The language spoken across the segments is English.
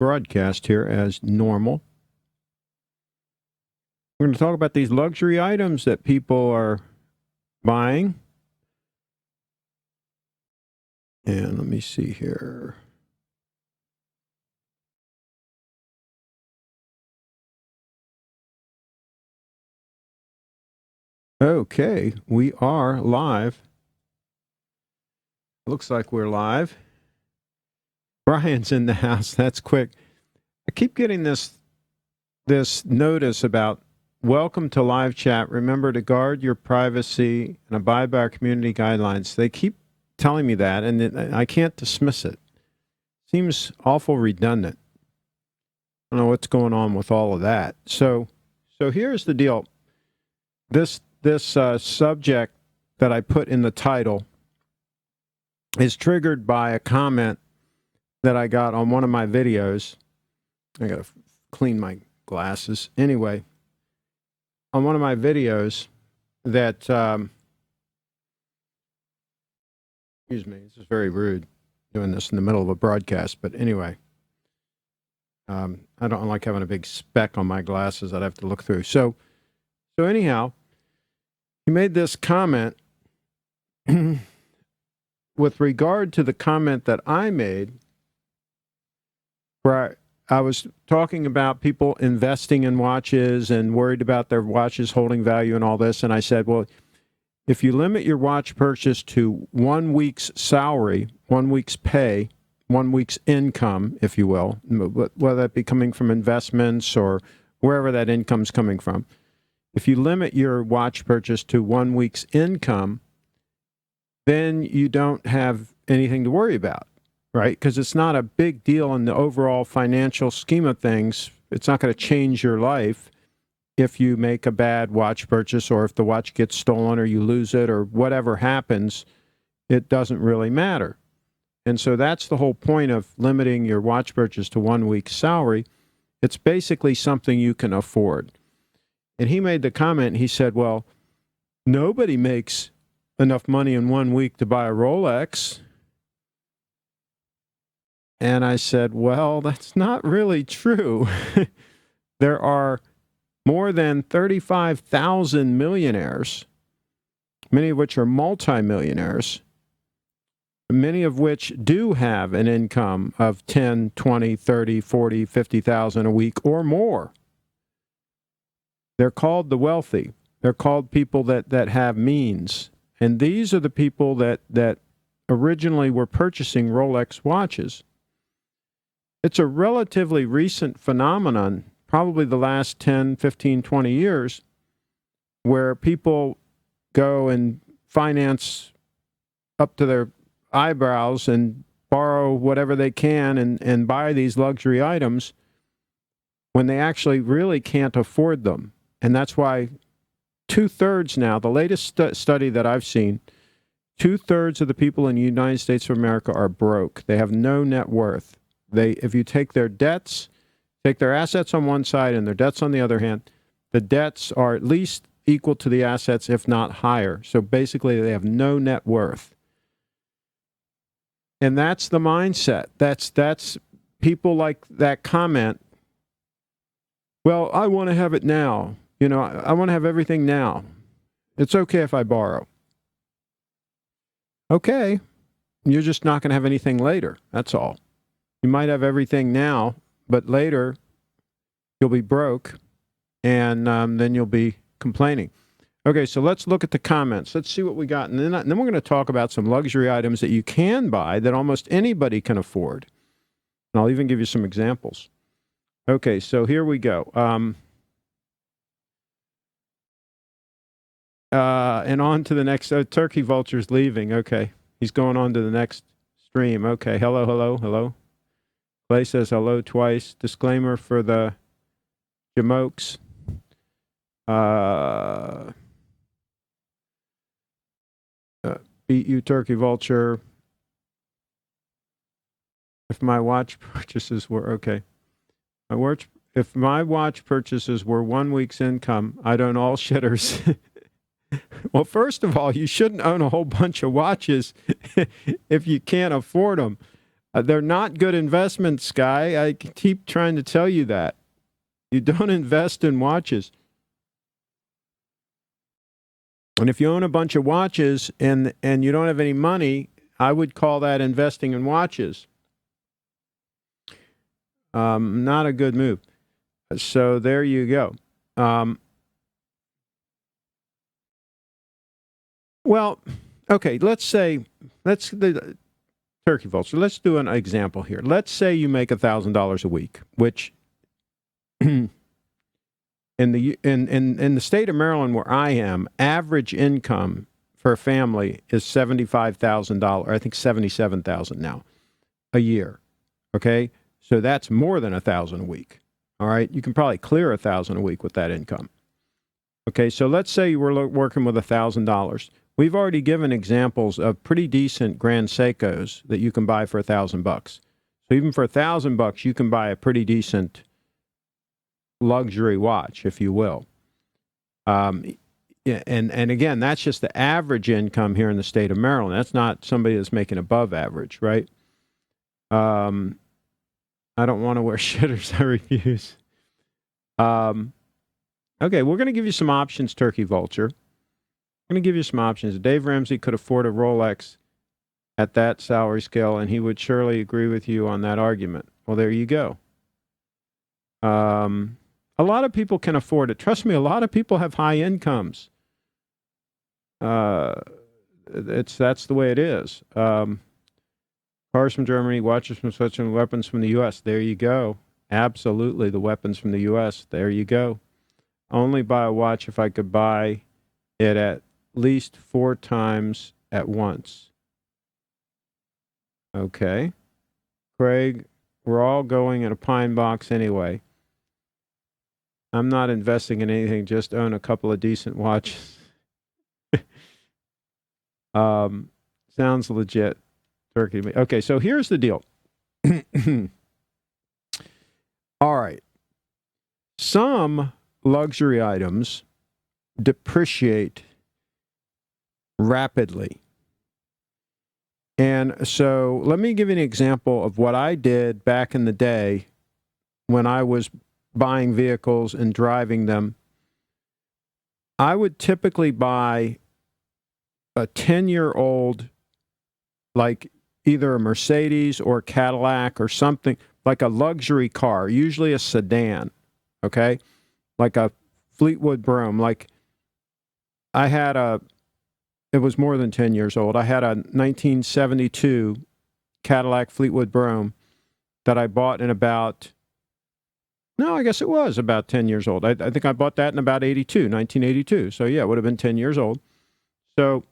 broadcast here as normal. We're going to talk about these luxury items that people are buying. And let me see here. Okay, we are live. Looks like we're live. Brian's in the house. That's quick. I keep getting this notice about welcome to live chat. Remember to guard your privacy and abide by our community guidelines. They keep telling me that, and I can't dismiss it. Seems awful redundant. I don't know what's going on with all of that. So here's the deal. This subject that I put in the title is triggered by a comment that I got on one of my videos. I got to clean my glasses. Anyway, on one of my videos that, excuse me, this is very rude doing this in the middle of a broadcast, but anyway, I don't like having a big speck on my glasses that I have to look through. So anyhow, he made this comment with regard to the comment that I made where I was talking about people investing in watches and worried about their watches holding value and all this. And I said, well, if you limit your watch purchase to 1 week's salary, 1 week's pay, 1 week's income, if you will, whether that be coming from investments or wherever that income's coming from, if you limit your watch purchase to 1 week's income, then you don't have anything to worry about, right? Because it's not a big deal in the overall financial scheme of things. It's not going to change your life if you make a bad watch purchase or if the watch gets stolen or you lose it or whatever happens. It doesn't really matter. And so that's the whole point of limiting your watch purchase to 1 week's salary. It's basically something you can afford. And he made the comment, he said, well, nobody makes enough money in 1 week to buy a Rolex. And I said, well, that's not really true. There are more than 35,000 millionaires, many of which are multimillionaires, many of which do have an income of 10, 20, 30, 40, 50,000 a week or more. They're called the wealthy. They're called people that have means. And these are the people that originally were purchasing Rolex watches. It's a relatively recent phenomenon, probably the last 10, 15, 20 years, where people go and finance up to their eyebrows and borrow whatever they can and buy these luxury items when they actually really can't afford them. And that's why 2/3 now, the latest study that I've seen, 2/3 of the people in the United States of America are broke. They have no net worth. If you take their debts, take their assets on one side and their debts on the other hand, the debts are at least equal to the assets, if not higher. So basically, they have no net worth. And that's the mindset. That's people like that comment. Well, I want to have it now. You know, I want to have everything now. It's okay if I borrow. Okay. You're just not going to have anything later. That's all. You might have everything now, but later you'll be broke, and then you'll be complaining. Okay, so let's look at the comments. Let's see what we got. And then we're going to talk about some luxury items that you can buy that almost anybody can afford. And I'll even give you some examples. Okay, so here we go. And on to the next. Turkey Vulture's leaving. Okay, he's going on to the next stream. Okay, hello. Clay says hello twice. Disclaimer for the jamokes. Beat you, Turkey Vulture. If my watch purchases were okay. If my watch purchases were 1 week's income, I'd own all shitters. Well, first of all, you shouldn't own a whole bunch of watches if you can't afford them. They're not good investments, Guy. I keep trying to tell you that. You don't invest in watches. And if you own a bunch of watches and you don't have any money, I would call that investing in watches. Not a good move. So there you go. Well, okay, let's the turkey vulture. Let's do an example here. Let's say you make $1,000 a week, which in the state of Maryland where I am, average income for a family is $75,000. I think $77,000 now a year. Okay, so that's more than $1,000 a week. All right, you can probably clear $1,000 a week with that income. Okay, so let's say you were working with $1,000. We've already given examples of pretty decent Grand Seikos that you can buy for $1,000. So even for $1,000, you can buy a pretty decent luxury watch, if you will. And again, that's just the average income here in the state of Maryland. That's not somebody that's making above average, right? I don't want to wear shitters. I refuse. Okay, we're going to give you some options, Turkey Vulture. I'm going to give you some options. Dave Ramsey could afford a Rolex at that salary scale, and he would surely agree with you on that argument. Well, there you go. A lot of people can afford it. Trust me, a lot of people have high incomes. That's the way it is. Cars from Germany, watches from Switzerland, weapons from the U.S. There you go. Absolutely, the weapons from the U.S. There you go. Only buy a watch if I could buy it at least 4 times at once. Okay. Craig, we're all going in a pine box anyway. I'm not investing in anything, just own a couple of decent watches. Sounds legit. Turkey to me. Okay, so here's the deal. All right. Some luxury items depreciate rapidly. And so let me give you an example of what I did back in the day when I was buying vehicles and driving them. I would typically buy a 10-year-old, like either a Mercedes or Cadillac or something, like a luxury car, usually a sedan, okay? Like a Fleetwood Brougham. Like it was more than 10 years old. I had a 1972 Cadillac Fleetwood Brougham that I bought in I guess it was about 10 years old. I think I bought that in about 1982. So yeah, it would have been 10 years old. So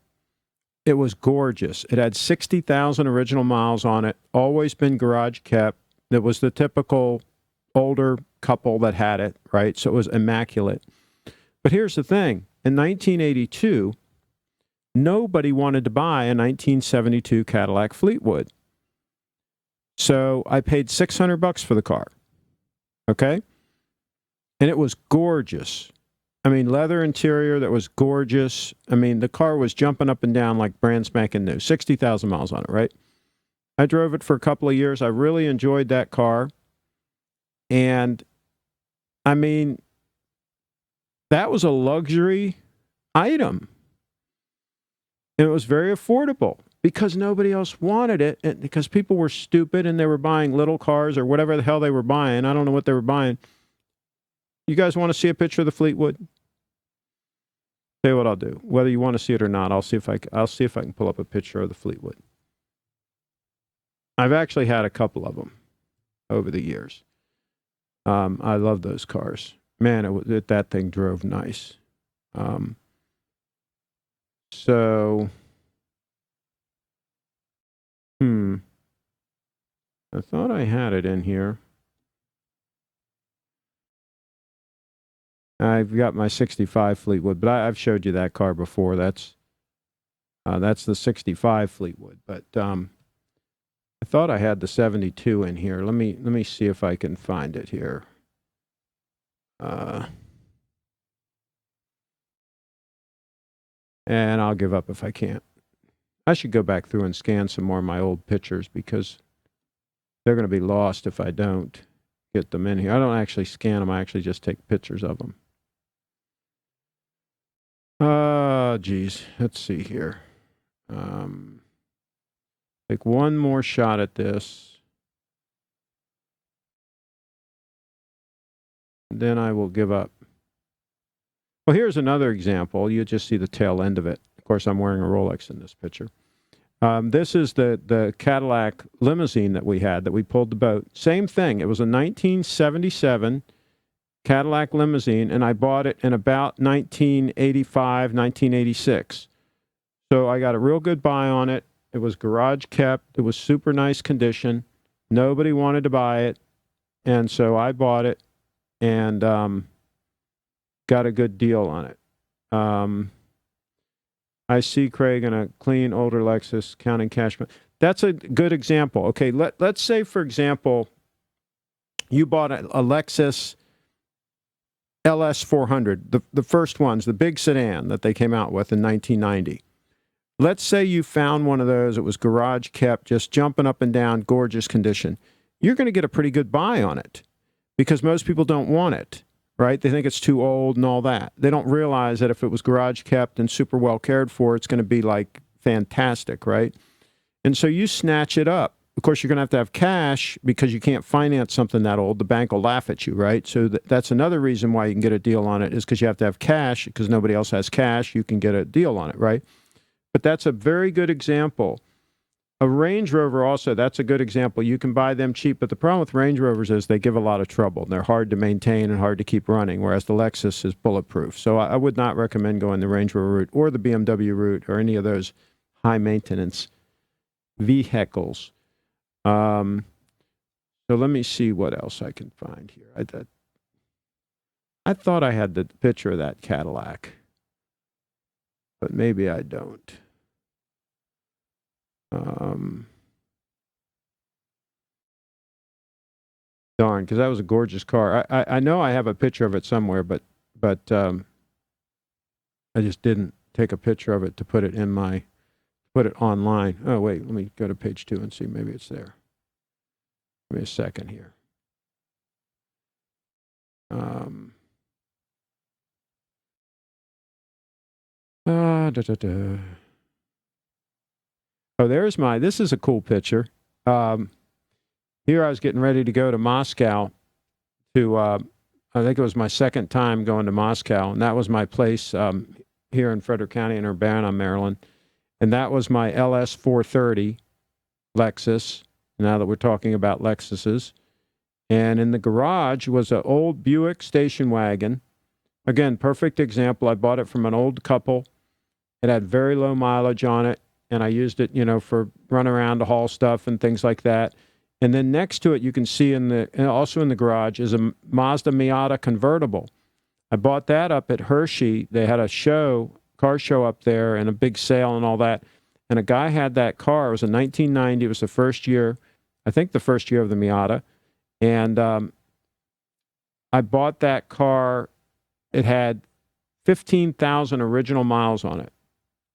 it was gorgeous. It had 60,000 original miles on it, always been garage kept. It was the typical older couple that had it, right? So it was immaculate. But here's the thing. In 1982, nobody wanted to buy a 1972 Cadillac Fleetwood. So I paid $600 for the car. Okay? And it was gorgeous. I mean, leather interior that was gorgeous. I mean, the car was jumping up and down like brand spanking new. 60,000 miles on it, right? I drove it for a couple of years. I really enjoyed that car. And, I mean, that was a luxury item. And it was very affordable because nobody else wanted it, and because people were stupid and they were buying little cars or whatever the hell they were buying. I don't know what they were buying. You guys want to see a picture of the Fleetwood? Tell you what I'll do. Whether you want to see it or not, I'll see if I can pull up a picture of the Fleetwood. I've actually had a couple of them over the years. I love those cars. Man, that thing drove nice. I thought I had it in here. I've got my 65 Fleetwood, but I've showed you that car before. That's the 65 Fleetwood, but I thought I had the 72 in here. Let me see if I can find it here. And I'll give up if I can't. I should go back through and scan some more of my old pictures because They're going to be lost if I don't get them in here. I don't actually scan them. I actually just take pictures of them. Geez. Let's see here. Take one more shot at this. Then I will give up. Well, here's another example. You just see the tail end of it. Of course, I'm wearing a Rolex in this picture. This is the Cadillac limousine that we had, that we pulled the boat. Same thing. It was a 1977 Cadillac limousine, and I bought it in about 1985, 1986. So I got a real good buy on it. It was garage kept. It was super nice condition. Nobody wanted to buy it, and so I bought it and got a good deal on it. I see Craig in a clean, older Lexus counting cash. That's a good example. Okay, let's say, for example, you bought a Lexus LS 400, the first ones, the big sedan that they came out with in 1990. Let's say you found one of those. It was garage kept, just jumping up and down, gorgeous condition. You're going to get a pretty good buy on it because most people don't want it. Right? They think it's too old and all that. They don't realize that if it was garage kept and super well cared for, it's going to be like fantastic, right? And so you snatch it up. Of course, you're going to have cash because you can't finance something that old. The bank will laugh at you, right? So that's another reason why you can get a deal on it, is because you have to have cash. Because nobody else has cash, you can get a deal on it, right? But that's a very good example. A Range Rover also, that's a good example. You can buy them cheap, but the problem with Range Rovers is they give a lot of trouble. They're hard to maintain and hard to keep running, whereas the Lexus is bulletproof. So I would not recommend going the Range Rover route or the BMW route or any of those high-maintenance vehicles. So let me see what else I can find here. I thought I had the picture of that Cadillac, but maybe I don't. Darn, because that was a gorgeous car. I know I have a picture of it somewhere, but I just didn't take a picture of it to put it online. Oh wait, let me go to page 2 and see. Maybe it's there. Give me a second here. Oh, this is a cool picture. Here I was getting ready to go to Moscow to, I think it was my second time going to Moscow, and that was my place here in Frederick County in Urbana, Maryland. And that was my LS 430 Lexus, now that we're talking about Lexuses. And in the garage was an old Buick station wagon. Again, perfect example. I bought it from an old couple. It had very low mileage on it, and I used it, for run around to haul stuff and things like that. And then next to it, you can see also in the garage is a Mazda Miata convertible. I bought that up at Hershey. They had a car show up there, and a big sale and all that. And a guy had that car. It was a 1990. It was the first year, I think the first year of the Miata. And I bought that car. It had 15,000 original miles on it.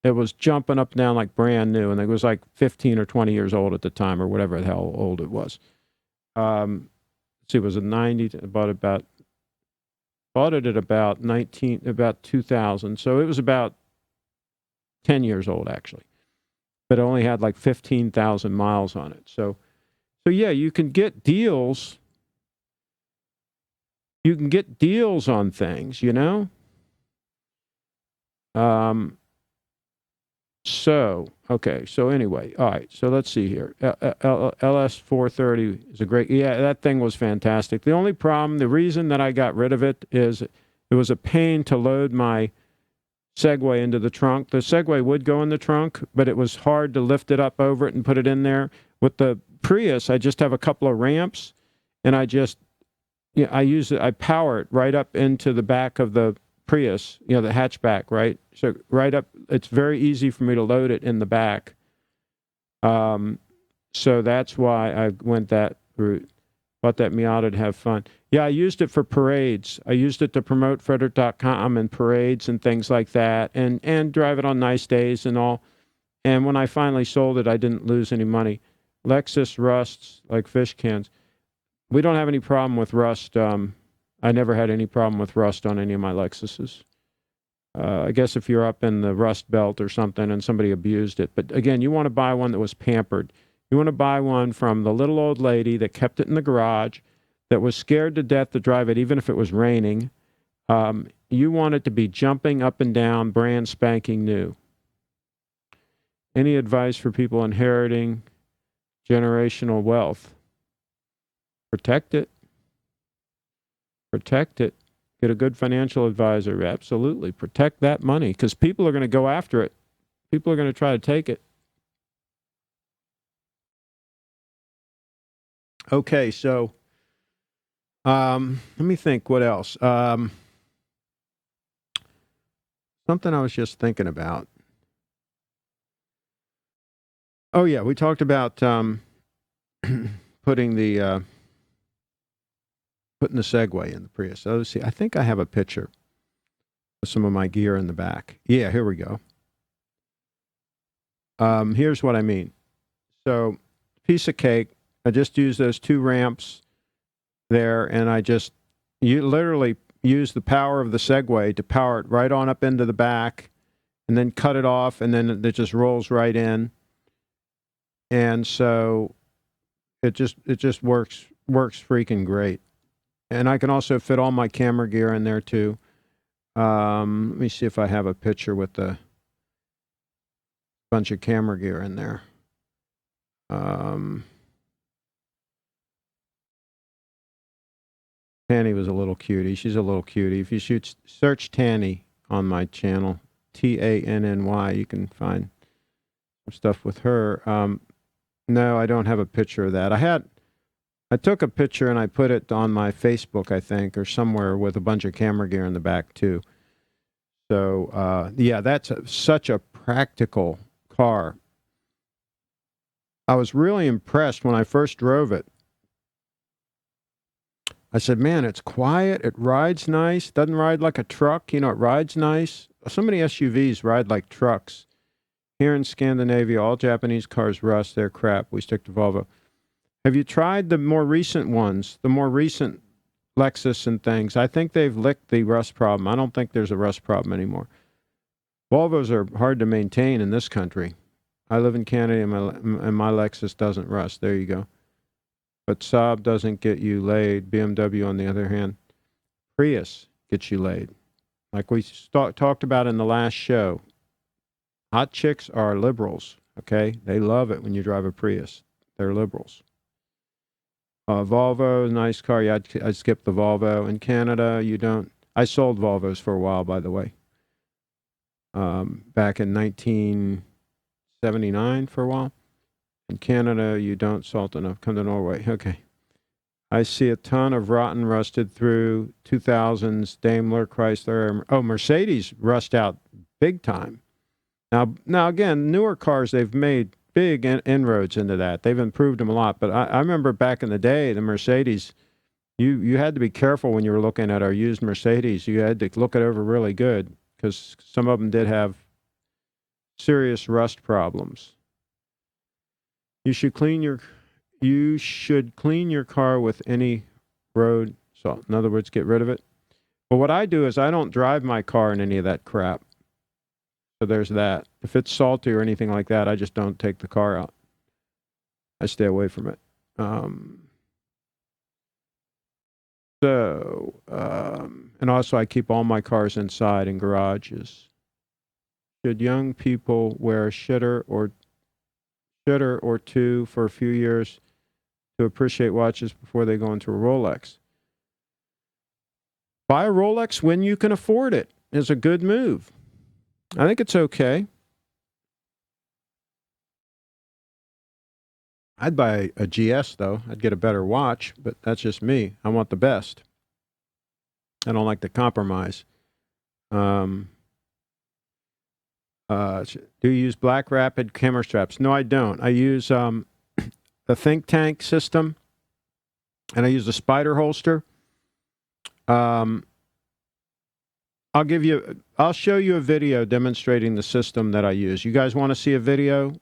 It was jumping up and down like brand new, and it was like 15 or 20 years old at the time, or whatever the hell old it was. It was a 90. I bought it at about 2000. So it was about 10 years old actually, but it only had like 15,000 miles on it. So yeah, you can get deals. You can get deals on things, So anyway, all right, so let's see here. LS 430 is that thing was fantastic. The only problem, the reason that I got rid of it is it was a pain to load my Segway into the trunk. The Segway would go in the trunk, but it was hard to lift it up over it and put it in there. With the Prius, I just have a couple of ramps, and I power it right up into the back of the Prius, the hatchback, right? So right up, it's very easy for me to load it in the back. So that's why I went that route. Bought that Miata to have fun. Yeah, I used it for parades. I used it to promote Frederick.com and parades and things like that, and drive it on nice days and all. And when I finally sold it, I didn't lose any money. Lexus rusts like fish cans. We don't have any problem with rust. I never had any problem with rust on any of my Lexuses. I guess if you're up in the rust belt or something and somebody abused it. But again, you want to buy one that was pampered. You want to buy one from the little old lady that kept it in the garage, that was scared to death to drive it even if it was raining. You want it to be jumping up and down, brand spanking new. Any advice for people inheriting generational wealth? Protect it. Protect it. Get a good financial advisor. Absolutely. Protect that money because people are going to go after it. People are going to try to take it. Okay, so let me think. What else? Something I was just thinking about. Oh, yeah, we talked about putting the Segway in the Prius. So let's see. I think I have a picture of some of my gear in the back. Yeah, here we go. Here's what I mean. So, piece of cake. I just use those 2 ramps there, and you literally use the power of the Segway to power it right on up into the back, and then cut it off, and then it just rolls right in. And so it just works freaking great. And I can also fit all my camera gear in there too. Let me see if I have a picture with the bunch of camera gear in there. Tanny was a little cutie. She's a little cutie. If you search Tanny on my channel, Tanny, you can find some stuff with her. No, I don't have a picture of that. I took a picture and I put it on my Facebook, I think, or somewhere with a bunch of camera gear in the back too. So, yeah, that's such a practical car. I was really impressed when I first drove it. I said, man, it's quiet. It rides nice. Doesn't ride like a truck. It rides nice. So many SUVs ride like trucks. Here in Scandinavia, all Japanese cars rust. They're crap. We stick to Volvo. Have you tried the more recent ones, the more recent Lexus and things? I think they've licked the rust problem. I don't think there's a rust problem anymore. Volvos are hard to maintain in this country. I live in Canada, and my Lexus doesn't rust. There you go. But Saab doesn't get you laid. BMW, on the other hand, Prius gets you laid. Like we talked about in the last show, hot chicks are liberals, okay? They love it when you drive a Prius. They're liberals. Volvo, nice car. Yeah, I skipped the Volvo. In Canada, you don't. I sold Volvos for a while, by the way. Back in 1979 for a while. In Canada, you don't salt enough. Come to Norway. Okay. I see a ton of rotten, rusted through 2000s Daimler, Chrysler. Oh, Mercedes rust out big time. Now again, newer cars, they've made big inroads into that. They've improved them a lot. But I remember back in the day, the Mercedes, you had to be careful when you were looking at our used Mercedes. You had to look it over really good because some of them did have serious rust problems. You should clean your car with any road salt. In other words, get rid of it. But what I do is I don't drive my car in any of that crap. So there's that. If it's salty or anything like that, I just don't take the car out. I stay away from it. And also I keep all my cars inside in garages. Should young people wear a shitter or two for a few years to appreciate watches before they go into a Rolex? Buy a Rolex when you can afford it is a good move. I think it's okay. I'd buy a GS, though. I'd get a better watch, but that's just me. I want the best. I don't like to compromise. Do you use Black Rapid camera straps? No, I don't. I use the Think Tank system, and I use the Spider holster. I'll show you a video demonstrating the system that I use. You guys want to see a video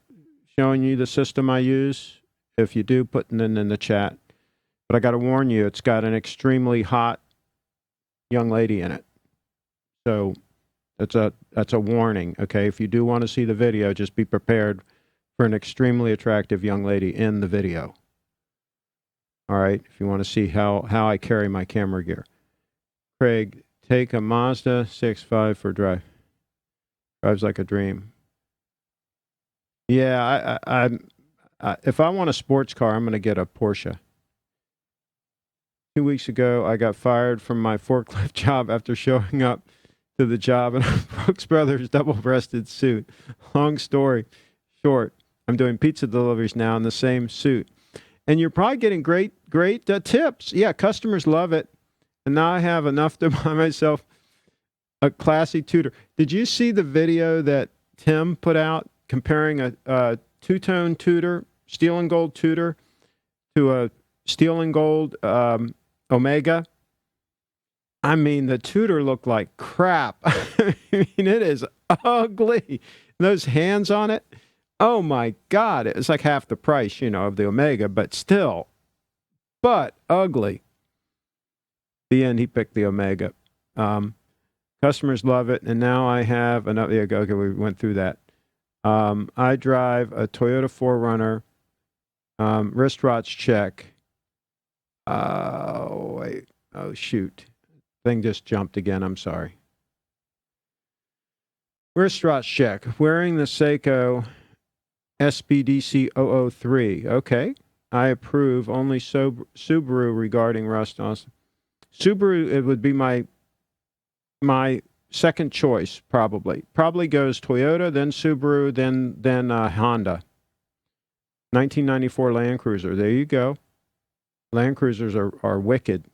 showing you the system I use If you do, put it in the chat. But I got to warn you, it's got an extremely hot young lady in it. So that's a warning, okay? If you do want to see the video, just be prepared for an extremely attractive young lady in the video. All right, if you want to see how I carry my camera gear. Craig, take a Mazda 6.5 for a drive. Drives like a dream. Yeah, if I want a sports car, I'm going to get a Porsche. 2 weeks ago, I got fired from my forklift job after showing up to the job in a Brooks Brothers double-breasted suit. Long story short, I'm doing pizza deliveries now in the same suit. And you're probably getting great tips. Yeah, customers love it. And now I have enough to buy myself a classy Tudor. Did you see the video that Tim put out comparing a two-tone Tudor, steel and gold Tudor, to a steel and gold Omega? I mean, the Tudor looked like crap. I mean, it is ugly. Those hands on it, oh my God, it's like half the price, of the Omega, but still, but ugly. The end, he picked the Omega. Customers love it, and now I have another. Yeah, okay, we went through that. I drive a Toyota 4Runner, wristwatch check. Wait. Oh, shoot. Thing just jumped again. I'm sorry. Wristwatch check. Wearing the Seiko SBDC 003. Okay. I approve. Only Subaru regarding rust. Subaru, it would be my second choice, probably. Probably goes Toyota, then Subaru, then Honda. 1994 Land Cruiser. There you go. Land Cruisers are wicked.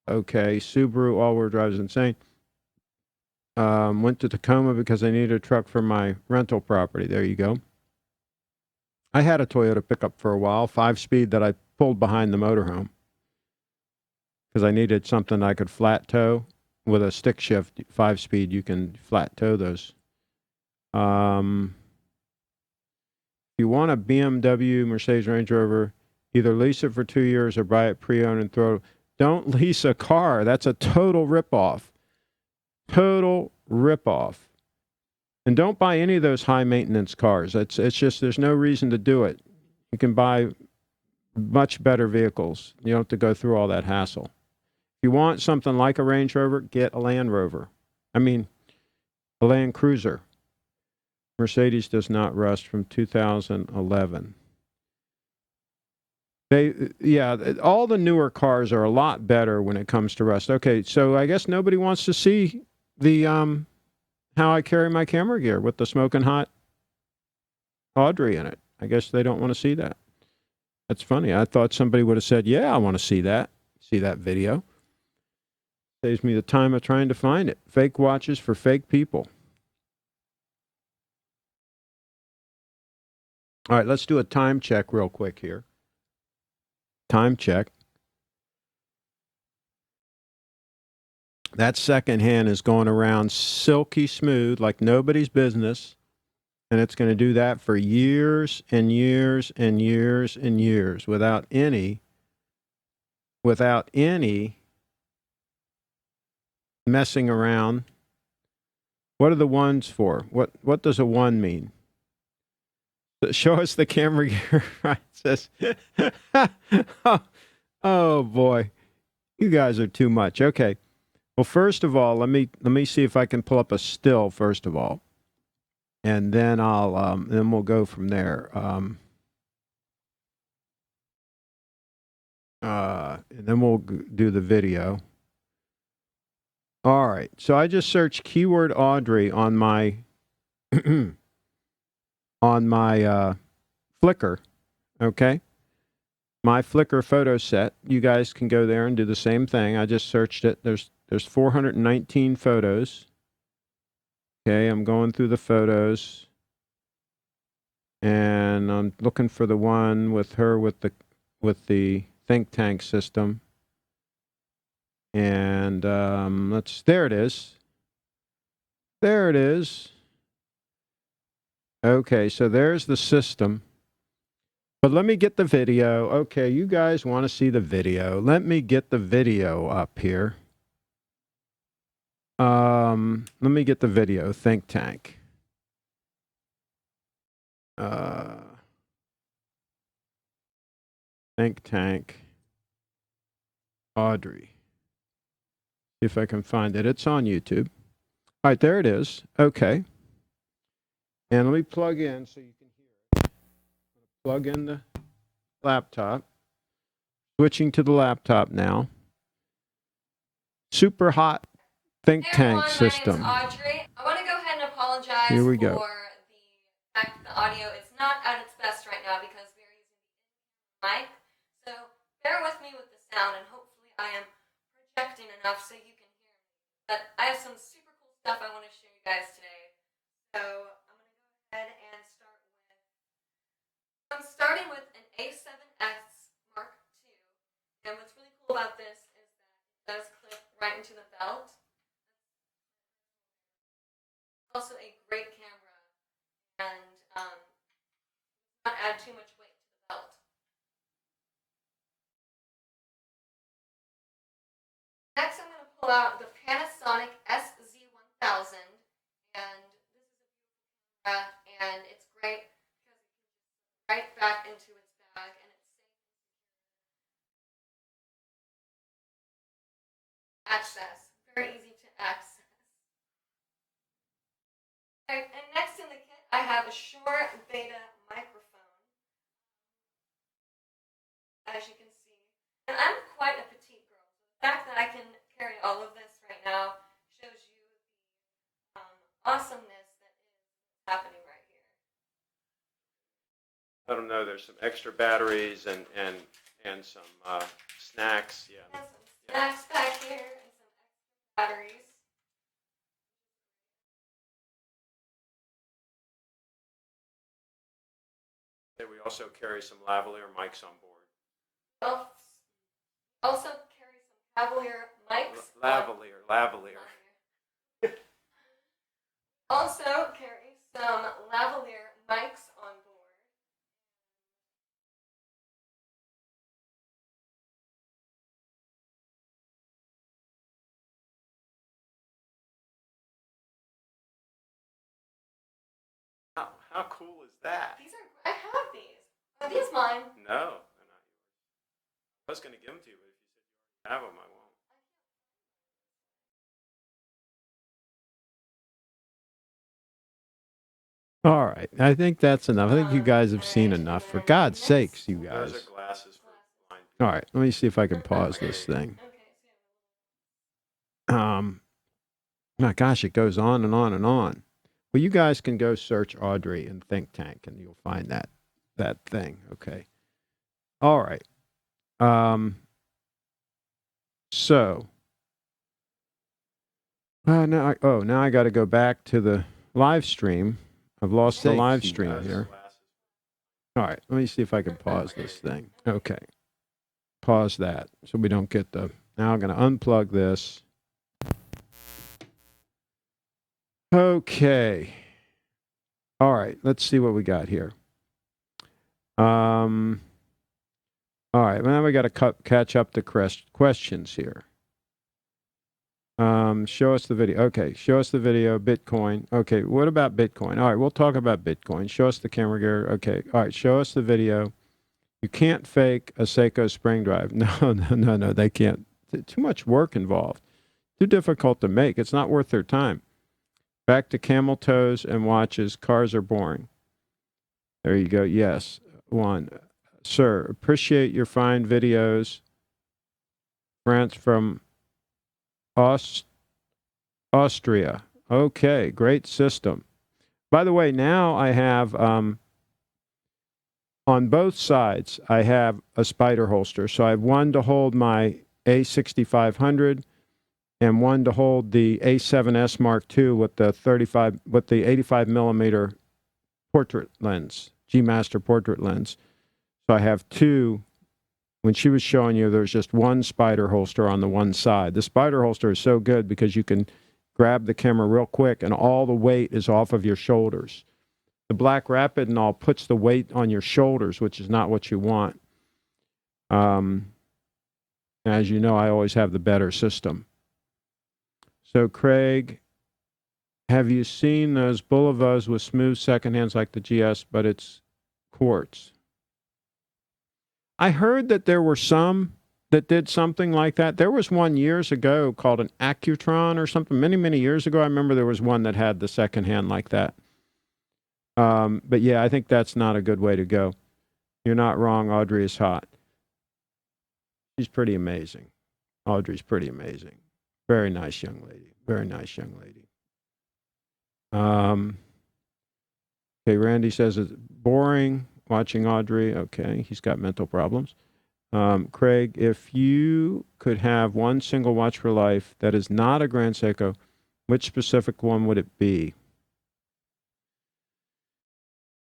Okay, Subaru all-wheel drive is insane. Went to Tacoma because I needed a truck for my rental property. There you go. I had a Toyota pickup for a while, 5-speed that I pulled behind the motorhome because I needed something I could flat tow with a stick shift 5-speed. You can flat tow those. If you want a BMW, Mercedes, Range Rover, either lease it for 2 years or buy it pre-owned and throw it. Don't lease a car. That's a total ripoff. Total ripoff. And don't buy any of those high-maintenance cars. It's just there's no reason to do it. You can buy much better vehicles. You don't have to go through all that hassle. If you want something like a Range Rover, get a Land Rover. I mean, a Land Cruiser. Mercedes does not rust from 2011. All the newer cars are a lot better when it comes to rust. Okay, so I guess nobody wants to see the how I carry my camera gear with the smoking hot Audrey in it. I guess they don't want to see that. That's funny. I thought somebody would have said, yeah, I want to see that video. Saves me the time of trying to find it. Fake watches for fake people. All right, let's do a time check real quick here. Time check. That second hand is going around silky smooth like nobody's business. And it's going to do that for years and years and years and years without any messing around. What are the ones for? What does a 1 mean? Show us the camera gear. Right, says. Oh boy, you guys are too much. Okay, well, first of all, let me see if I can pull up a still first of all, and then then we'll go from there. And then we'll do the video. All right, so I just searched keyword Audrey on my on my Flickr. Okay. My Flickr photo set. You guys can go there and do the same thing. I just searched it. There's 419 photos. Okay, I'm going through the photos, and I'm looking for the one with her with the think tank system. And there it is. There it is. Okay, so there's the system. But let me get the video. Okay, you guys want to see the video. Let me get the video up here. Let me get the video. Think Tank. Think Tank. Audrey. See if I can find it. It's on YouTube. All right, there it is. Okay. And let me plug in so you can hear it. Plug in the laptop. Switching to the laptop now. Super hot Think Tank system. My name's Audrey. I want to go ahead and apologize Here we go. for the fact that the audio is not at its best right now because we're using the mic. So bear with me with the sound, and hopefully I am projecting enough so you can hear me. But I have some super cool stuff I want to show you guys today. So I'm going to go ahead and start with... I'm starting with an A7S Mark II. And what's really cool about this is that it does clip right into the belt. Also a great camera, and not add too much weight to the belt. Next, I'm going to pull out the Panasonic SZ1000, and this is a beautiful camera, and it's great because it goes right back into its bag, and it's safe access, very easy to access. And next in the kit, I have a Shure Beta microphone, as you can see. And I'm quite a petite girl. The fact that I can carry all of this right now shows you the awesomeness that is happening right here. I don't know. There's some extra batteries and some snacks. Yeah. And some snacks back here and some extra batteries. We also carry some lavalier mics on board. We'll also carry some Cavalier mics. Lavalier. Also carry some lavalier mics on board. How cool is that? I have these. Are these mine? No, they're not yours. I was going to give them to you, but if you said you already have them, I won't. All right. I think that's enough. I think you guys have seen enough. For God's sakes, you guys. Those are glasses for blind people. All right. Let me see if I can pause this thing. My gosh, it goes on and on and on. Well, you guys can go search Audrey in Think Tank, and you'll find that thing. Okay. All right. So now I got to go back to the live stream. I've lost the live stream here. All right. Let me see if I can pause this thing. Okay. Pause that so we don't get the. Now I'm going to unplug this. Okay. All right. Let's see what we got here. All right. Well, now we got to catch up to questions here. Show us the video. Okay. Show us the video. Bitcoin. Okay. What about Bitcoin? All right. We'll talk about Bitcoin. Show us the camera gear. Okay. All right. Show us the video. You can't fake a Seiko spring drive. No. They can't. Too much work involved. Too difficult to make. It's not worth their time. Back to camel toes and watches. Cars are boring. There you go. Yes. One. Sir, appreciate your fine videos. France from Austria. Okay. Great system. By the way, now I have, on both sides, I have a spider holster. So I have one to hold my A6500 and one to hold the A7S Mark II with the 85 millimeter portrait lens, G Master portrait lens. So I have two. When she was showing you, there's just one spider holster on the one side. The spider holster is so good because you can grab the camera real quick and all the weight is off of your shoulders. The black rapidinol puts the weight on your shoulders, which is not what you want. As you know, I always have the better system. So, Craig, have you seen those Boulevas with smooth second hands like the GS, but it's quartz? I heard that there were some that did something like that. There was one years ago called an Accutron or something. Many, many years ago, I remember there was one that had the second hand like that. But yeah, I think that's not a good way to go. You're not wrong. Audrey is hot. She's pretty amazing. Audrey's pretty amazing. Very nice young lady. Very nice young lady. Okay, Randy says it's boring watching Audrey. Okay, he's got mental problems. Craig, if you could have one single watch for life that is not a Grand Seiko, which specific one would it be?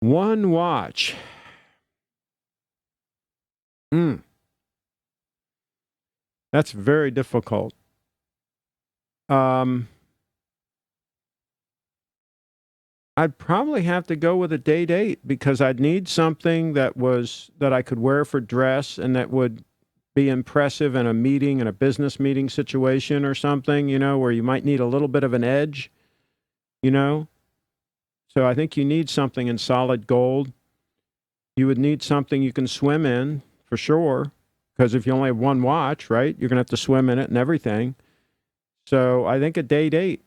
One watch. That's very difficult. I'd probably have to go with a date 8 because I'd need something that I could wear for dress and that would be impressive in a meeting, in a business meeting situation or something, where you might need a little bit of an edge, So I think you need something in solid gold. You would need something you can swim in for sure, because if you only have one watch, right, you're going to have to swim in it and everything. So I think a date 8.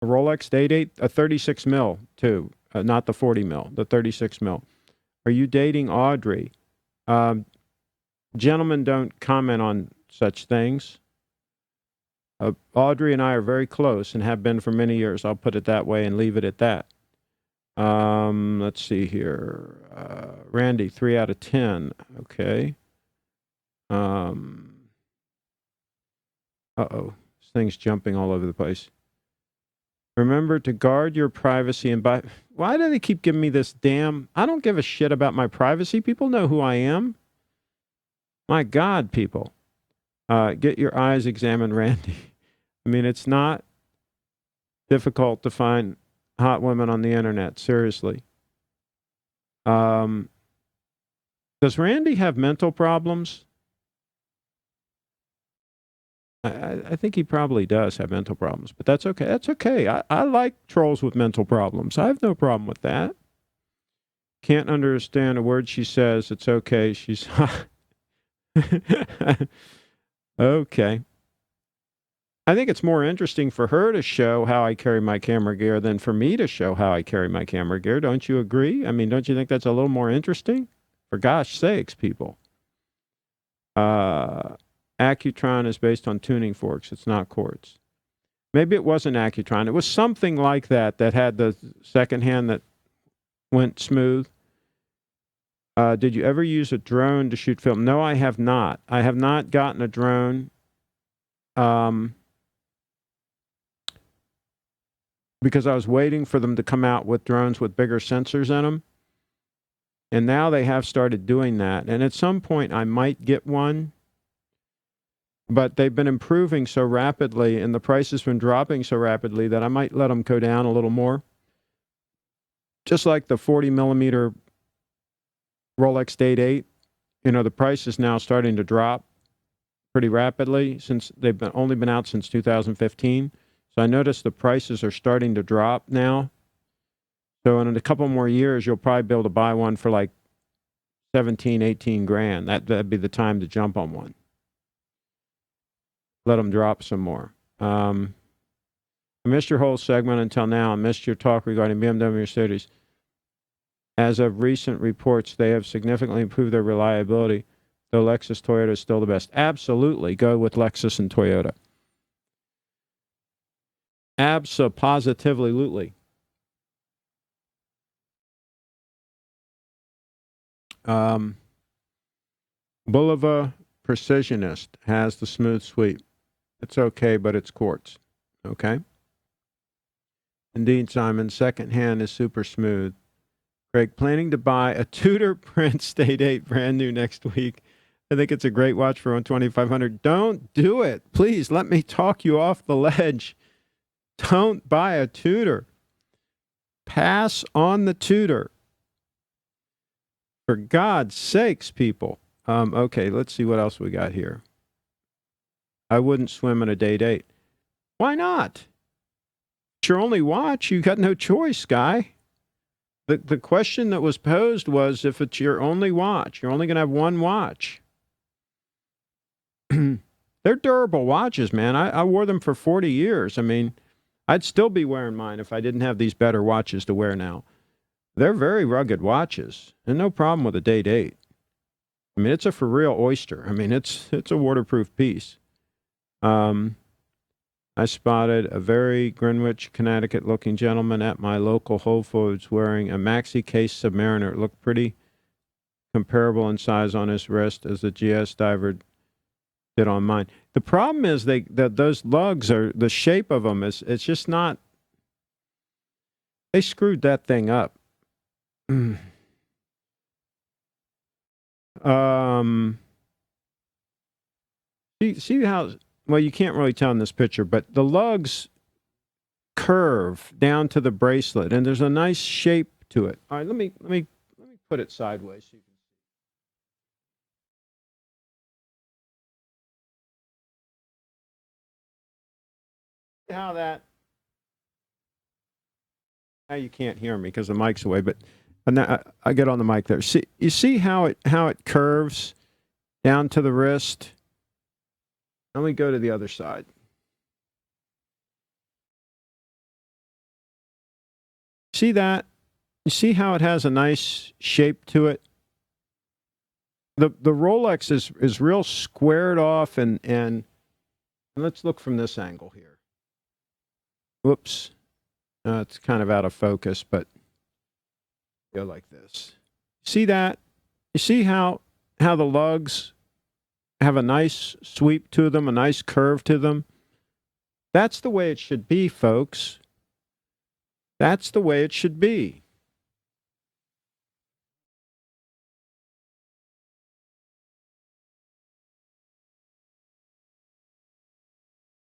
A Rolex date 8, a 36 mil too, not the 40 mil, the 36 mil. Are you dating Audrey? Gentlemen don't comment on such things. Audrey and I are very close and have been for many years. I'll put it that way and leave it at that. Let's see here. Randy, 3 out of 10. Okay. This thing's jumping all over the place. Remember to guard your privacy and buy. Why do they keep giving me this damn? I don't give a shit about my privacy. People know who I am. My God, people. Get your eyes examined, Randy. I mean, it's not difficult to find hot women on the internet. Seriously. Does Randy have mental problems? I think he probably does have mental problems, but that's okay. That's okay. I like trolls with mental problems. I have no problem with that. Can't understand a word she says. It's okay. She's okay. I think it's more interesting for her to show how I carry my camera gear than for me to show how I carry my camera gear. Don't you agree? I mean, don't you think that's a little more interesting? For gosh sakes, people. Accutron is based on tuning forks. It's not quartz. Maybe it wasn't Accutron. It was something like that had the second hand that went smooth. Did you ever use a drone to shoot film? No, I have not. I have not gotten a drone because I was waiting for them to come out with drones with bigger sensors in them. And now they have started doing that. And at some point, I might get one. But they've been improving so rapidly and the price has been dropping so rapidly that I might let them go down a little more. Just like the 40 millimeter Rolex Date 8, the price is now starting to drop pretty rapidly since they've only been out since 2015. So I noticed the prices are starting to drop now. So in a couple more years, you'll probably be able to buy one for like 17, 18 grand. That'd be the time to jump on one. Let them drop some more. I missed your whole segment until now. I missed your talk regarding BMW Mercedes. As of recent reports, they have significantly improved their reliability, though Lexus Toyota is still the best. Absolutely. Go with Lexus and Toyota. Abso-positively. Bulova Precisionist has the smooth sweep. It's okay, but it's quartz. Okay? Indeed, Simon. Second hand is super smooth. Craig, planning to buy a Tudor Prince Date 8 brand new next week. I think it's a great watch for $2,500. Don't do it. Please let me talk you off the ledge. Don't buy a Tudor. pass on the tutor. For God's sakes, people. Okay, let's see what else we got here. I wouldn't swim in a day date. Why not? It's your only watch. You got no choice, guy. The question that was posed was if it's your only watch, you're only going to have one watch. They're durable watches, man. I wore them for 40 years. I mean, I'd still be wearing mine if I didn't have these better watches to wear now. They're very rugged watches, and no problem with a day date. I mean, it's a for real oyster. I mean, it's a waterproof piece. I spotted a very Greenwich, Connecticut-looking gentleman at my local Whole Foods wearing a maxi case Submariner. It looked pretty comparable in size on his wrist as the GS diver did on mine. The problem is those lugs are, the shape of them is, it's just not. They screwed that thing up. See how, well, you can't really tell in this picture, but the lugs curve down to the bracelet, and there's a nice shape to it. All right, let me put it sideways so you can see how that. Now you can't hear me because the mic's away, but I get on the mic there. See, you see how it curves down to the wrist? Let me go to the other side. See that? You see how it has a nice shape to it? The Rolex is real squared off, and let's look from this angle here. Whoops. It's kind of out of focus, but go like this. See that? You see how the lugs have a nice sweep to them, a nice curve to them? That's the way it should be, folks. That's the way it should be.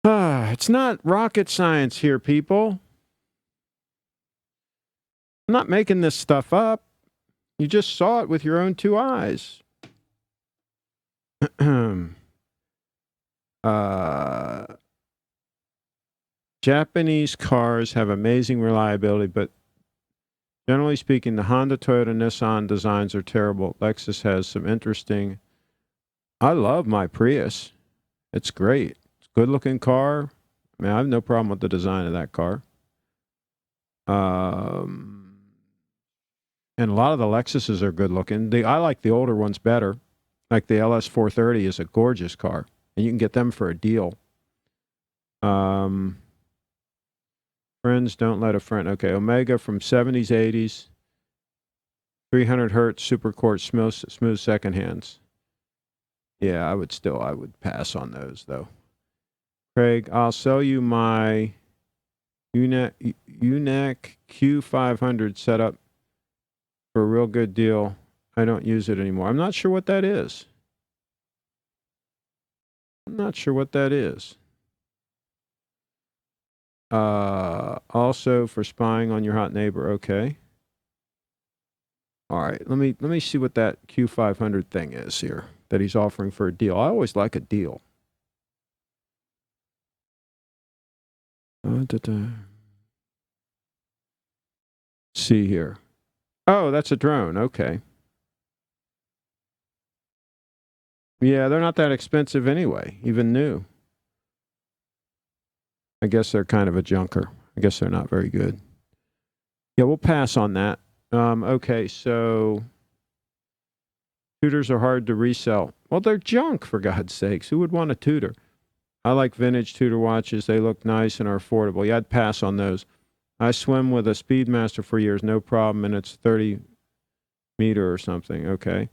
It's not rocket science here, people. I'm not making this stuff up. You just saw it with your own two eyes. Japanese cars have amazing reliability, but generally speaking, the Honda, Toyota, Nissan designs are terrible. Lexus has some interesting. I love my Prius. It's great. It's a good-looking car. I mean, I have no problem with the design of that car. And a lot of the Lexuses are good-looking. I like the older ones better. Like the LS 430 is a gorgeous car, and you can get them for a deal. Friends don't let a friend. Okay, Omega from 70s, 80s, 300 hertz, super quartz, smooth second hands. Yeah, I would pass on those though. Craig, I'll sell you my UNAC Q500 setup for a real good deal. I don't use it anymore. I'm not sure what that is. Also for spying on your hot neighbor. Okay. All right. Let me see what that Q500 thing is here that he's offering for a deal. I always like a deal. See here. Oh, that's a drone. Okay. Yeah, they're not that expensive anyway, even new. I guess they're kind of a junker. I guess they're not very good. Yeah, we'll pass on that. Okay, so tutors are hard to resell. Well, they're junk, for God's sakes. Who would want a tutor? I like vintage tutor watches. They look nice and are affordable. Yeah, I'd pass on those. I swim with a Speedmaster for years, no problem, and it's 30 meter or something. Okay.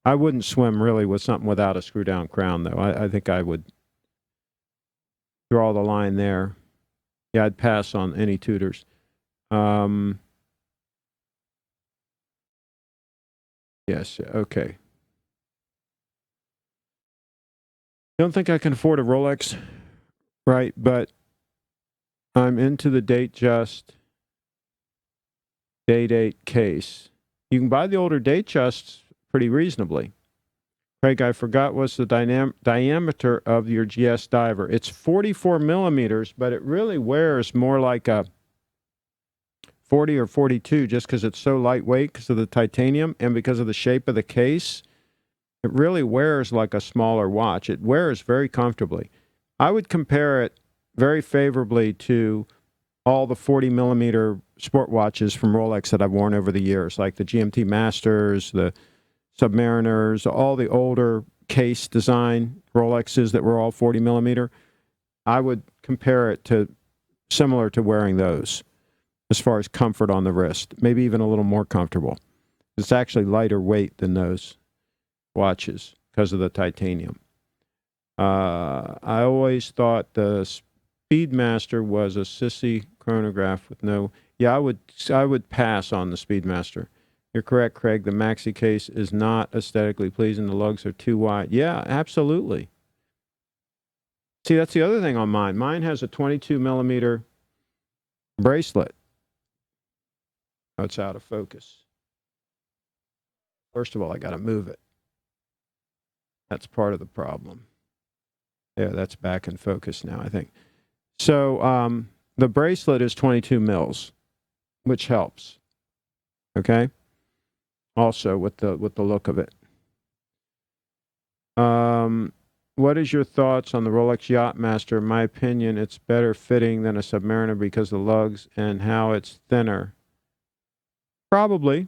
I wouldn't swim really with something without a screw-down crown, though. I think I would draw the line there. Yeah, I'd pass on any tutors. Yes, okay. Don't think I can afford a Rolex, right? But I'm into the date just. Day-date case. You can buy the older Datejusts pretty reasonably. Craig, I forgot what's the diameter of your GS diver. It's 44 millimeters, but it really wears more like a 40 or 42 just because it's so lightweight because of the titanium and because of the shape of the case. It really wears like a smaller watch. It wears very comfortably. I would compare it very favorably to all the 40 millimeter sport watches from Rolex that I've worn over the years, like the GMT Masters, the Submariners, all the older case design Rolexes that were all 40 millimeter. I would compare it to similar to wearing those as far as comfort on the wrist, maybe even a little more comfortable. It's actually lighter weight than those watches because of the titanium. I always thought the Speedmaster was a sissy chronograph with no... Yeah, I would pass on the Speedmaster. You're correct, Craig. The maxi case is not aesthetically pleasing. The lugs are too wide. Yeah, absolutely. See, that's the other thing on mine. Mine has a 22 millimeter bracelet. Oh, it's out of focus. First of all, I got to move it. That's part of the problem. Yeah, that's back in focus now, I think. So the bracelet is 22 mils, which helps. Okay? Also with the look of it. What is your thoughts on the Rolex Yachtmaster? In my opinion, it's better fitting than a Submariner because of the lugs and how it's thinner. Probably.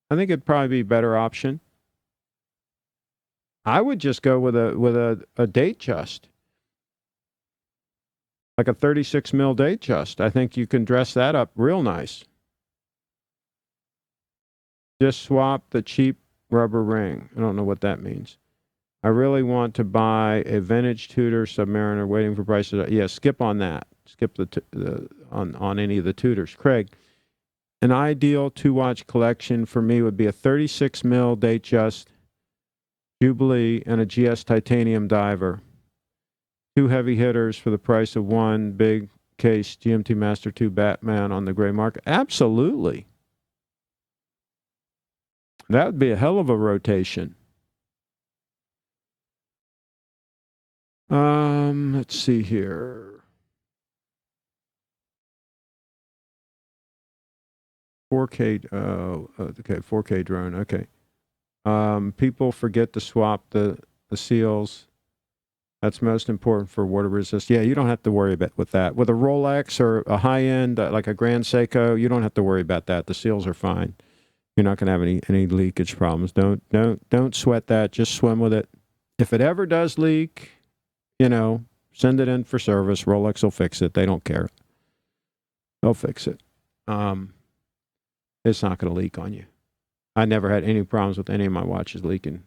I think it'd probably be a better option. I would just go with a Datejust. Like a 36 mil Datejust. I think you can dress that up real nice. Just swap the cheap rubber ring. I don't know what that means. I really want to buy a vintage Tudor Submariner waiting for prices. Yeah, skip on that. Skip on any of the Tudors. Craig, an ideal 2-watch collection for me would be a 36 mil Datejust, Jubilee, and a GS titanium diver. 2 heavy hitters for the price of one big case GMT Master 2 Batman on the gray market. Absolutely. That would be a hell of a rotation. Let's see here. 4K, okay, 4K drone, okay. People forget to swap the seals. That's most important for water resist. Yeah, you don't have to worry about with that. With a Rolex or a high-end, like a Grand Seiko, you don't have to worry about that. The seals are fine. You're not going to have any leakage problems. Don't sweat that. Just swim with it. If it ever does leak, send it in for service. Rolex will fix it. They don't care. They'll fix it. It's not going to leak on you. I never had any problems with any of my watches leaking.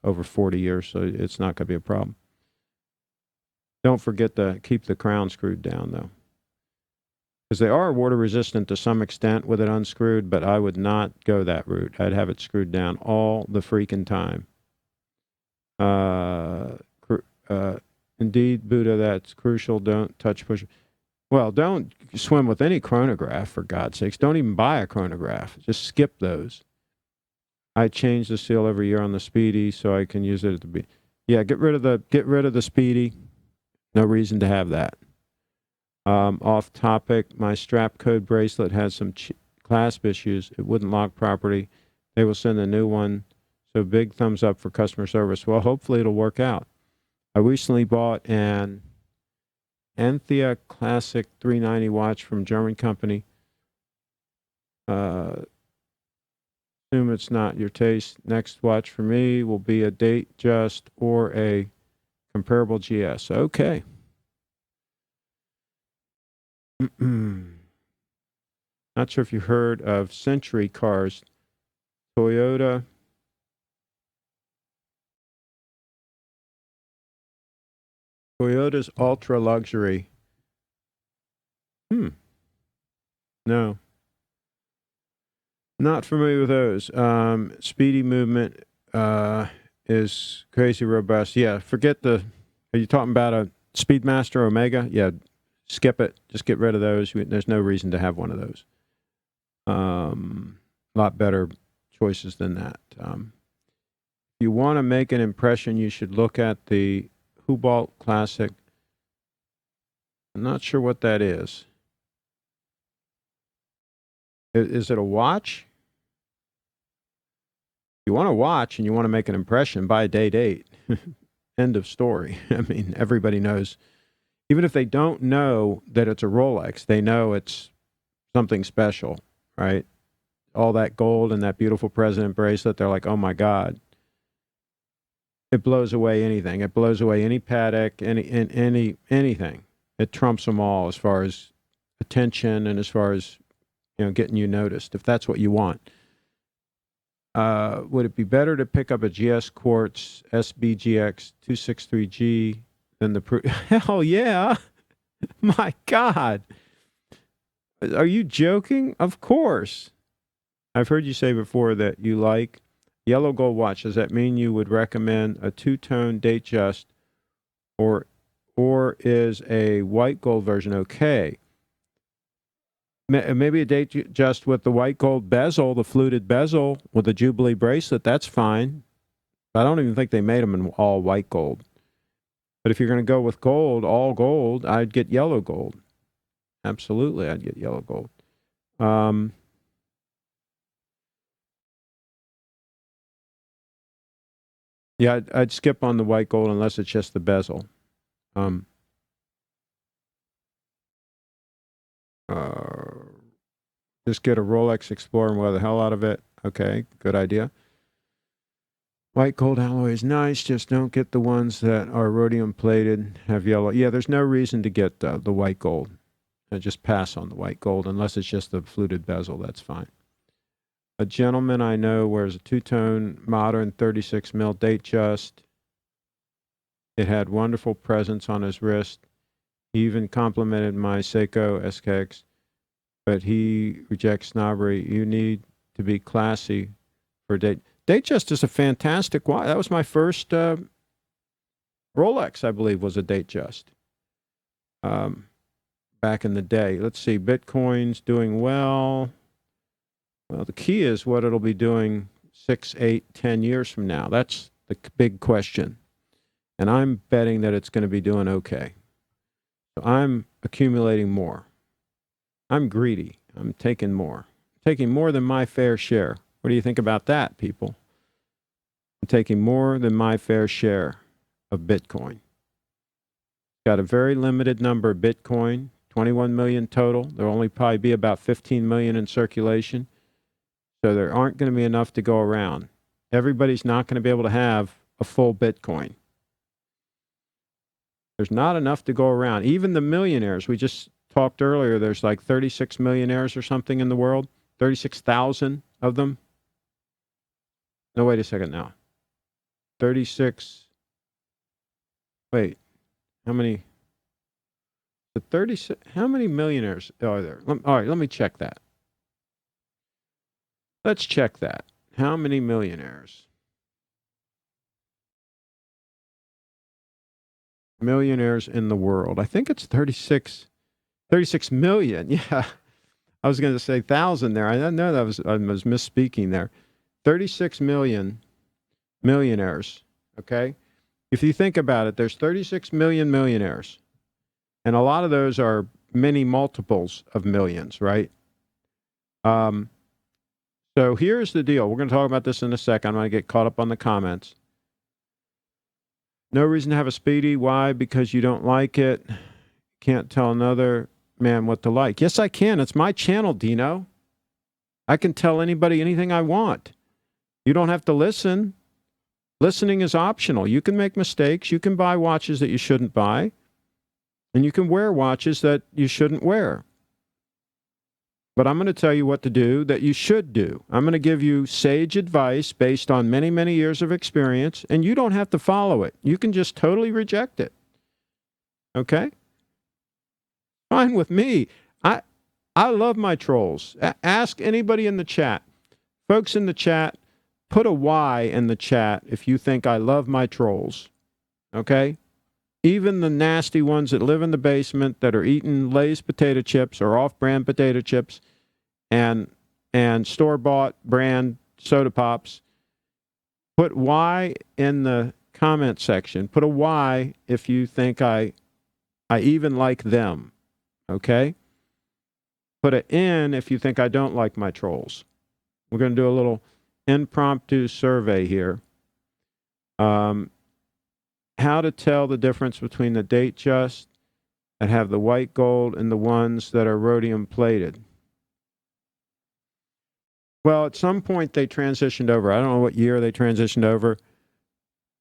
Over 40 years, so it's not going to be a problem. Don't forget to keep the crown screwed down, though. Because they are water resistant to some extent with it unscrewed, but I would not go that route. I'd have it screwed down all the freaking time. Indeed, Buddha, that's crucial. Don't touch, push. Well, don't swim with any chronograph, for God's sakes. Don't even buy a chronograph. Just skip those. I change the seal every year on the Speedy so I can use it at the Yeah, get rid of the Speedy. No reason to have that. Off topic, my strap code bracelet has some clasp issues. It wouldn't lock properly. They will send a new one. So big thumbs up for customer service. Well, hopefully it'll work out. I recently bought an Anthea Classic 390 watch from German company. Assume it's not your taste. Next watch for me will be a Datejust or a comparable GS. Okay. Not sure if you heard of Century Cars. Toyota's ultra luxury. No. Not familiar with those. Speedy movement is crazy robust. Yeah, forget are you talking about a Speedmaster Omega? Yeah, skip it. Just get rid of those. There's no reason to have one of those. A lot better choices than that. If you want to make an impression, you should look at the Hublot Classic. I'm not sure what that is. Is it a watch? If you want to watch and you want to make an impression, buy a date. End of story. I mean, everybody knows. Even if they don't know that it's a Rolex, they know it's something special, right? All that gold and that beautiful president bracelet, they're like, oh my God. It blows away anything. It blows away any Patek, anything. It trumps them all as far as attention and as far as, getting you noticed, if that's what you want. Would it be better to pick up a GS Quartz SBGX 263G than the Hell yeah. My God. Are you joking? Of course. I've heard you say before that you like yellow gold watch. Does that mean you would recommend a two-tone Datejust or is a white gold version okay? Maybe a Datejust with the white gold bezel, the fluted bezel with the Jubilee bracelet, that's fine. I don't even think they made them in all white gold. But if you're going to go with gold, all gold, I'd get yellow gold. Absolutely, I'd get yellow gold. Yeah, I'd skip on the white gold unless it's just the bezel. Just get a Rolex Explorer and wear the hell out of it. Okay, good idea. White gold alloy is nice, just don't get the ones that are rhodium plated, have yellow. Yeah, there's no reason to get the white gold. Just pass on the white gold unless it's just the fluted bezel, that's fine. A gentleman I know wears a two-tone modern 36 mil Datejust. It had wonderful presence on his wrist. He even complimented my Seiko SKX, but he rejects snobbery. You need to be classy for Datejust is a fantastic watch. That was my first Rolex, I believe, was a Datejust back in the day. Let's see, Bitcoin's doing well. Well, the key is what it'll be doing 6, 8, 10 years from now. That's the big question. And I'm betting that it's going to be doing okay. So I'm accumulating more. I'm greedy. I'm taking more. Taking more than my fair share. What do you think about that, people? I'm taking more than my fair share of Bitcoin. Got a very limited number of Bitcoin, 21 million total. There'll only probably be about 15 million in circulation. So there aren't going to be enough to go around. Everybody's not going to be able to have a full Bitcoin. There's not enough to go around. Even the millionaires, we just talked earlier, there's like 36 millionaires or something in the world, 36,000 of them. No, wait a second now. 36. Wait, how many? The 36. How many millionaires are there? All right, let me check that. Let's check that. How many millionaires? Millionaires in the world. I think it's 36 million. Yeah. I was going to say 1,000 there. I know that I was misspeaking there. 36 million millionaires. Okay. If you think about it, there's 36 million millionaires. And a lot of those are many multiples of millions, right? So here's the deal. We're going to talk about this in a second. I'm going to get caught up on the comments. No reason to have a Speedy. Why? Because you don't like it. Can't tell another man what to like. Yes, I can. It's my channel, Dino. I can tell anybody anything I want. You don't have to listen. Listening is optional. You can make mistakes. You can buy watches that you shouldn't buy. And you can wear watches that you shouldn't wear. But I'm going to tell you what to do that you should do. I'm going to give you sage advice based on many, many years of experience, and you don't have to follow it. You can just totally reject it. Okay? Fine with me. I love my trolls. Ask anybody in the chat. Folks in the chat, put a Y in the chat if you think I love my trolls. Okay? Even the nasty ones that live in the basement that are eating Lay's potato chips or off-brand potato chips and and store-bought brand soda pops. Put Y in the comment section. Put a Y if you think I even like them, okay? Put an N if you think I don't like my trolls. We're going to do a little impromptu survey here. How to tell the difference between the Datejust that have the white gold and the ones that are rhodium plated. Well, at some point they transitioned over. I don't know what year they transitioned over,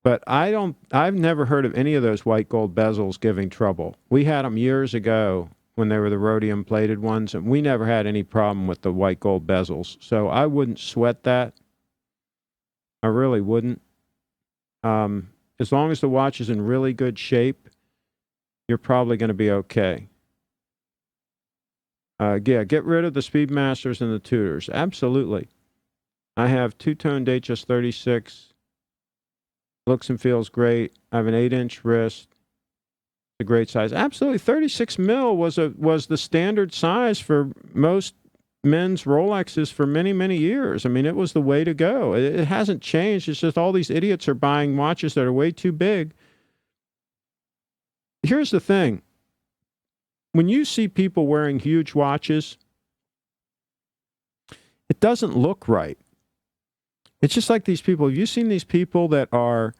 but I've never heard of any of those white gold bezels giving trouble. We had them years ago when they were the rhodium plated ones, and we never had any problem with the white gold bezels. So I wouldn't sweat that. I really wouldn't. As long as the watch is in really good shape, you're probably going to be okay. Yeah, get rid of the Speedmasters and the Tudors. Absolutely. I have two-tone Datejust 36. Looks and feels great. I have an 8-inch wrist. It's a great size. Absolutely. 36 mil was the standard size for most men's Rolexes for many, many years. I mean, it was the way to go. It hasn't changed. It's just all these idiots are buying watches that are way too big. Here's the thing. When you see people wearing huge watches, it doesn't look right. It's just like these people. Have you seen these people that are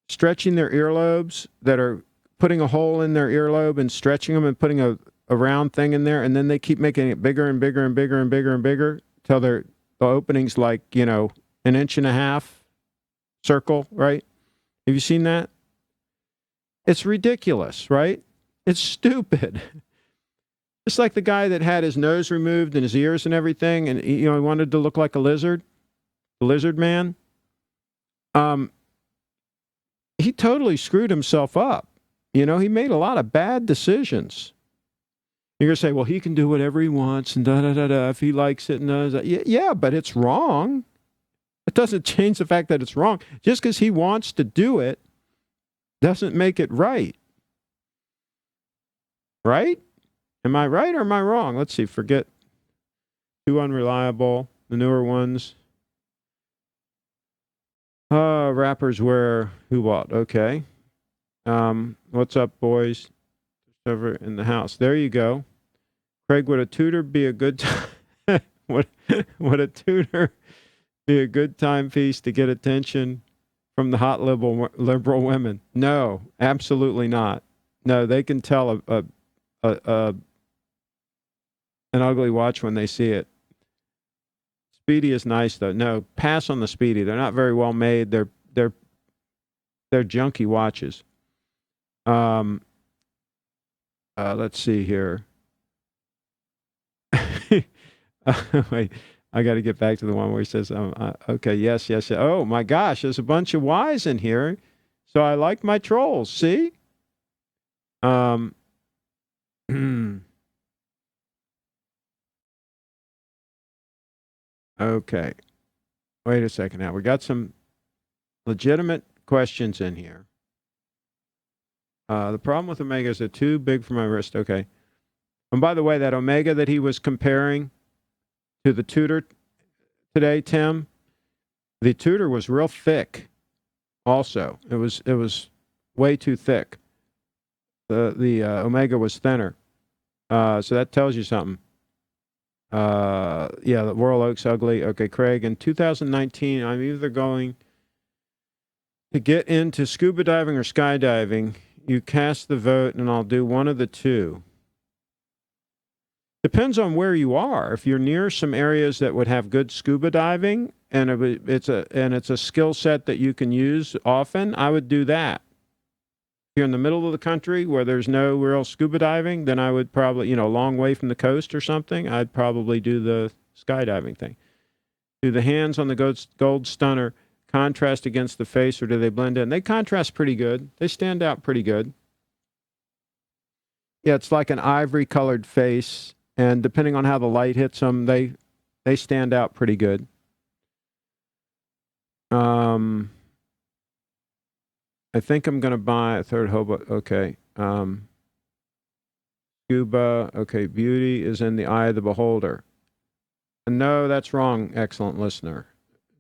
stretching their earlobes, that are putting a hole in their earlobe and stretching them and putting a round thing in there, and then they keep making it bigger and bigger and bigger and bigger and bigger till the opening's like, an inch and a half circle, right? Have you seen that? It's ridiculous, right? It's stupid. Just like the guy that had his nose removed and his ears and everything, and he wanted to look like a lizard, the lizard man. He totally screwed himself up. He made a lot of bad decisions. You're going to say, well, he can do whatever he wants and da-da-da-da if he likes it. And yeah, but it's wrong. It doesn't change the fact that it's wrong. Just because he wants to do it doesn't make it right. Right? Am I right or am I wrong? Let's see. Forget too unreliable. The newer ones. Rappers wear who what? Okay. What's up, boys? Over in the house. There you go. Craig, would a Tudor be a good time? would a Tudor be a good timepiece to get attention from the hot liberal women? No, absolutely not. No, they can tell an ugly watch when they see it. Speedy is nice though. No, pass on the Speedy. They're not very well made. They're junky watches. Let's see here. Wait, I got to get back to the one where he says, okay, yes. Oh my gosh, there's a bunch of Y's in here. So I like my trolls. See? Okay. Wait a second now. We got some legitimate questions in here. The problem with Omega is they're too big for my wrist. Okay. And by the way, that Omega that he was comparing to the Tudor today, Tim, the Tudor was real thick also. It was way too thick. The Omega was thinner. So that tells you something. Yeah, the Royal Oak's ugly. Okay, Craig, in 2019, I'm either going to get into scuba diving or skydiving. You cast the vote, and I'll do one of the two. Depends on where you are. If you're near some areas that would have good scuba diving, and it's a skill set that you can use often, I would do that. If you're in the middle of the country where there's no real scuba diving, then I would probably, a long way from the coast or something, I'd probably do the skydiving thing. Do the hands on the gold stunner contrast against the face, or do they blend in? They contrast pretty good. They stand out pretty good. Yeah, it's like an ivory-colored face, and depending on how the light hits them, they stand out pretty good. I think I'm going to buy a third hobo. Okay. Scuba. Okay. Beauty is in the eye of the beholder. No, that's wrong, excellent listener.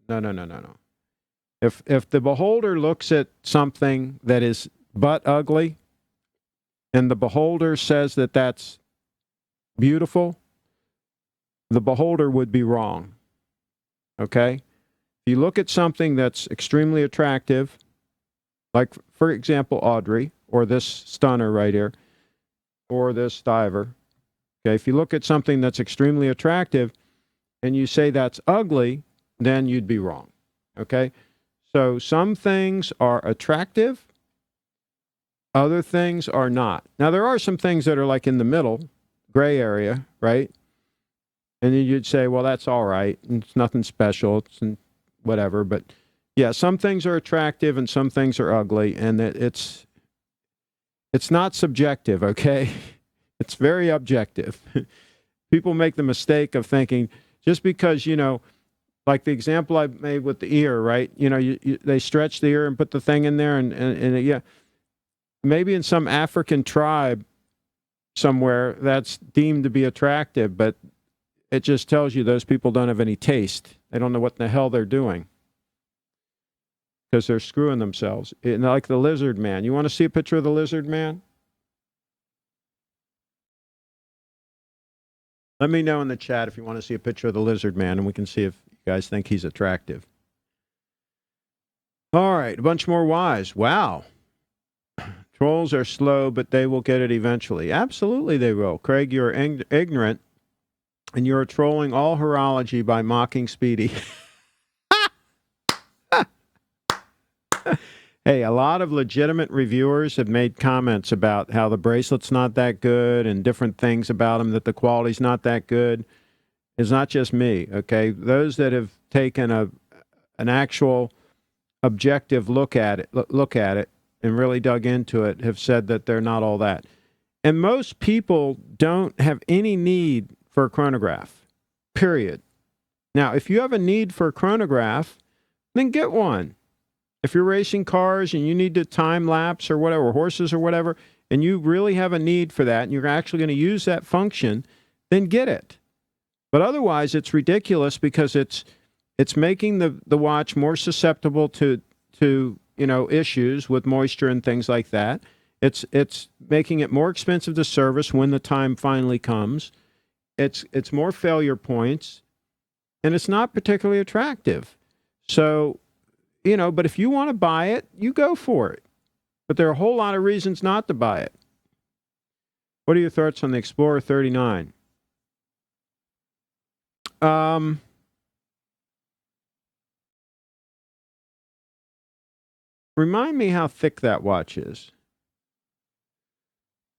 No, no, no, no, no. If the beholder looks at something that is but ugly, and the beholder says that that's beautiful, the beholder would be wrong. Okay? If you look at something that's extremely attractive, like, for example, Audrey, or this stunner right here, or this diver, okay, if you look at something that's extremely attractive and you say that's ugly, then you'd be wrong. Okay? So some things are attractive, other things are not. Now, there are some things that are like in the middle, gray area, right? And then you'd say, well, that's all right. It's nothing special. It's whatever. But yeah, some things are attractive and some things are ugly. And it's not subjective, okay? It's very objective. People make the mistake of thinking just because, like the example I made with the ear, right? They stretch the ear and put the thing in there and yeah, maybe in some African tribe somewhere that's deemed to be attractive, but it just tells you those people don't have any taste. They don't know what the hell they're doing because they're screwing themselves. Like the lizard man. You want to see a picture of the lizard man? Let me know in the chat if you want to see a picture of the lizard man, and we can see if you guys think he's attractive. All right, a bunch more whys. Wow. Trolls are slow, but they will get it eventually. Absolutely they will. Craig, you're ignorant, and you're trolling all horology by mocking Speedy. Hey, a lot of legitimate reviewers have made comments about how the bracelet's not that good and different things about them, that the quality's not that good. It's not just me, okay? Those that have taken an actual objective look at it and really dug into it have said that they're not all that. And most people don't have any need for a chronograph, period. Now, if you have a need for a chronograph, then get one. If you're racing cars and you need to time lapse or whatever, horses or whatever, and you really have a need for that and you're actually going to use that function, then get it. But otherwise, it's ridiculous because it's making the watch more susceptible to issues with moisture and things like that. It's making it more expensive to service when the time finally comes. It's more failure points, and it's not particularly attractive. So, but if you want to buy it, you go for it. But there are a whole lot of reasons not to buy it. What are your thoughts on the Explorer 39? Remind me how thick that watch is.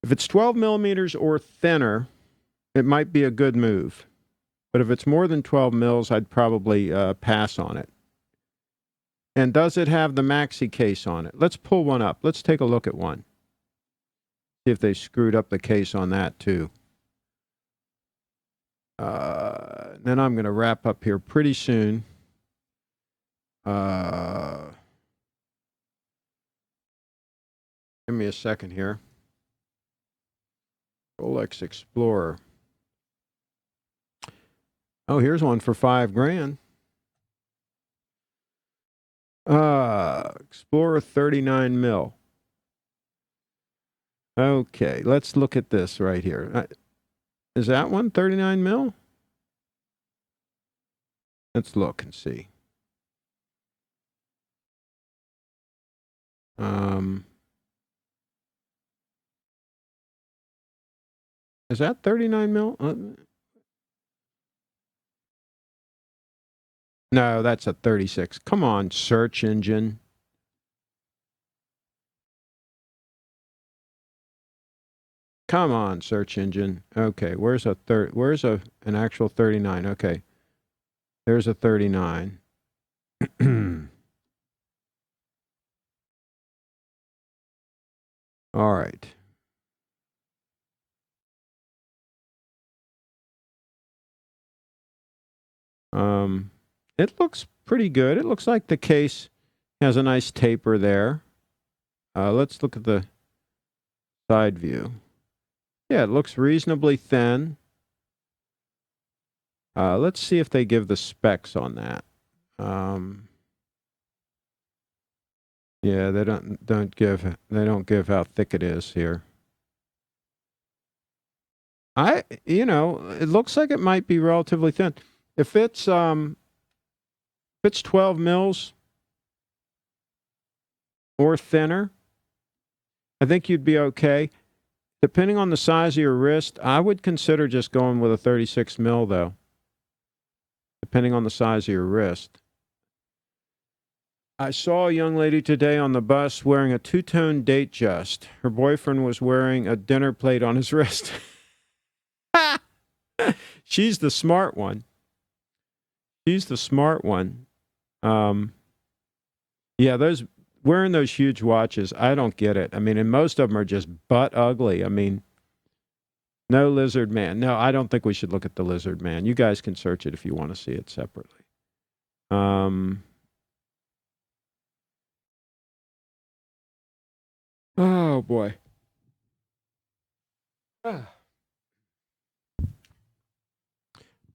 If it's 12 millimeters or thinner, it might be a good move. But if it's more than 12 mils, I'd probably pass on it. And does it have the maxi case on it? Let's pull one up. Let's take a look at one. See if they screwed up the case on that too. Then I'm going to wrap up here pretty soon. Give me a second here. Rolex Explorer. Oh, here's one for $5,000. Explorer 39 mil. Okay, let's look at this right here. Is that one 39 mil? Let's look and see. Is that 39 mil? No, that's a 36. Come on, search engine. Come on, search engine. Okay, where's an actual 39? Okay. There's a 39. All right. It looks pretty good. It looks like the case has a nice taper there. Let's look at the side view. Yeah, it looks reasonably thin. Let's see if they give the specs on that. Yeah, they don't give how thick it is here. It looks like it might be relatively thin. If it's 12 mils or thinner, I think you'd be okay. Depending on the size of your wrist, I would consider just going with a 36 mil though. Depending on the size of your wrist. I saw a young lady today on the bus wearing a two-tone date just. Her boyfriend was wearing a dinner plate on his wrist. She's the smart one. She's the smart one. Yeah, wearing those huge watches, I don't get it. I mean, and most of them are just butt ugly. I mean, no lizard man. No, I don't think we should look at the lizard man. You guys can search it if you want to see it separately. Oh boy.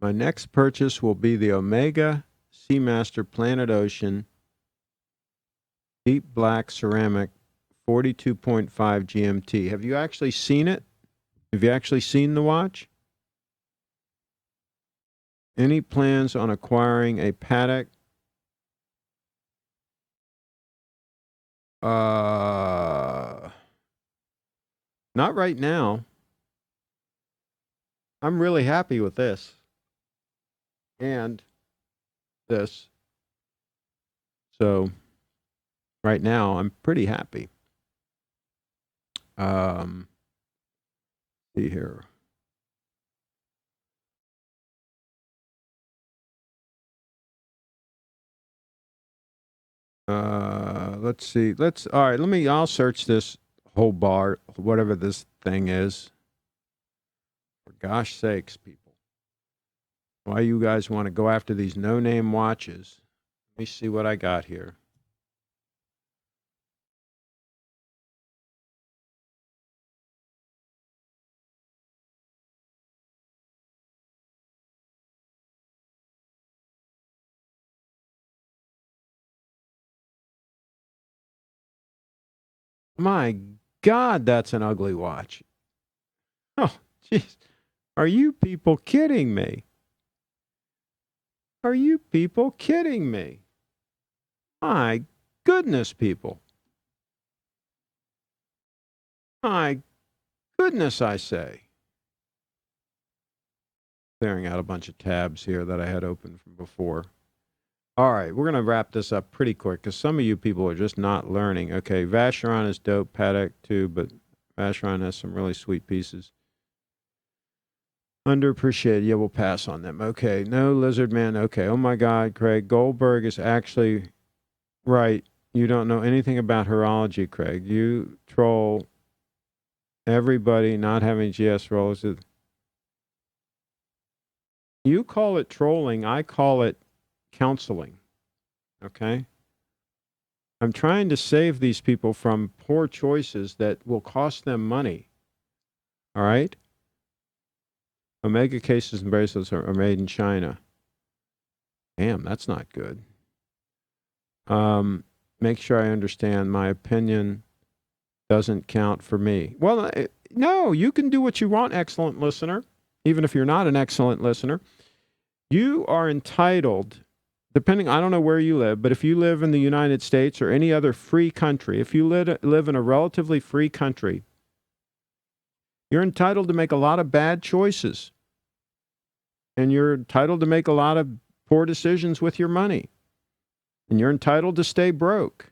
My next purchase will be the Omega Seamaster Planet Ocean Deep Black Ceramic 42.5 GMT. Have you actually seen it? Have you actually seen the watch? Any plans on acquiring a Patek? Not right now. I'm really happy with this. And this. So right now I'm pretty happy. See here. Let's see. All right, I'll search this whole bar, whatever this thing is. For gosh sakes, people. Why you guys want to go after these no-name watches? Let me see what I got here. My God, that's an ugly watch. Oh, jeez. Are you people kidding me? Are you people kidding me? My goodness, people. My goodness, I say. Clearing out a bunch of tabs here that I had open from before. All right, we're going to wrap this up pretty quick because some of you people are just not learning. Okay, Vacheron is dope, Patek too, but Vacheron has some really sweet pieces. Underappreciated. Yeah, we'll pass on them. Okay, no Lizard Man. Okay, oh my God, Craig. Goldberg is actually right. You don't know anything about horology, Craig. You troll everybody not having GS Rolex. You call it trolling. I call it counseling. Okay? I'm trying to save these people from poor choices that will cost them money. All right? Omega cases and bracelets are made in China. Damn, that's not good. Make sure I understand. My opinion doesn't count for me. Well, no, you can do what you want, excellent listener, even if you're not an excellent listener. You are entitled, depending, I don't know where you live, but if you live in the United States or any other free country, if you live in a relatively free country, you're entitled to make a lot of bad choices. And you're entitled to make a lot of poor decisions with your money. And you're entitled to stay broke.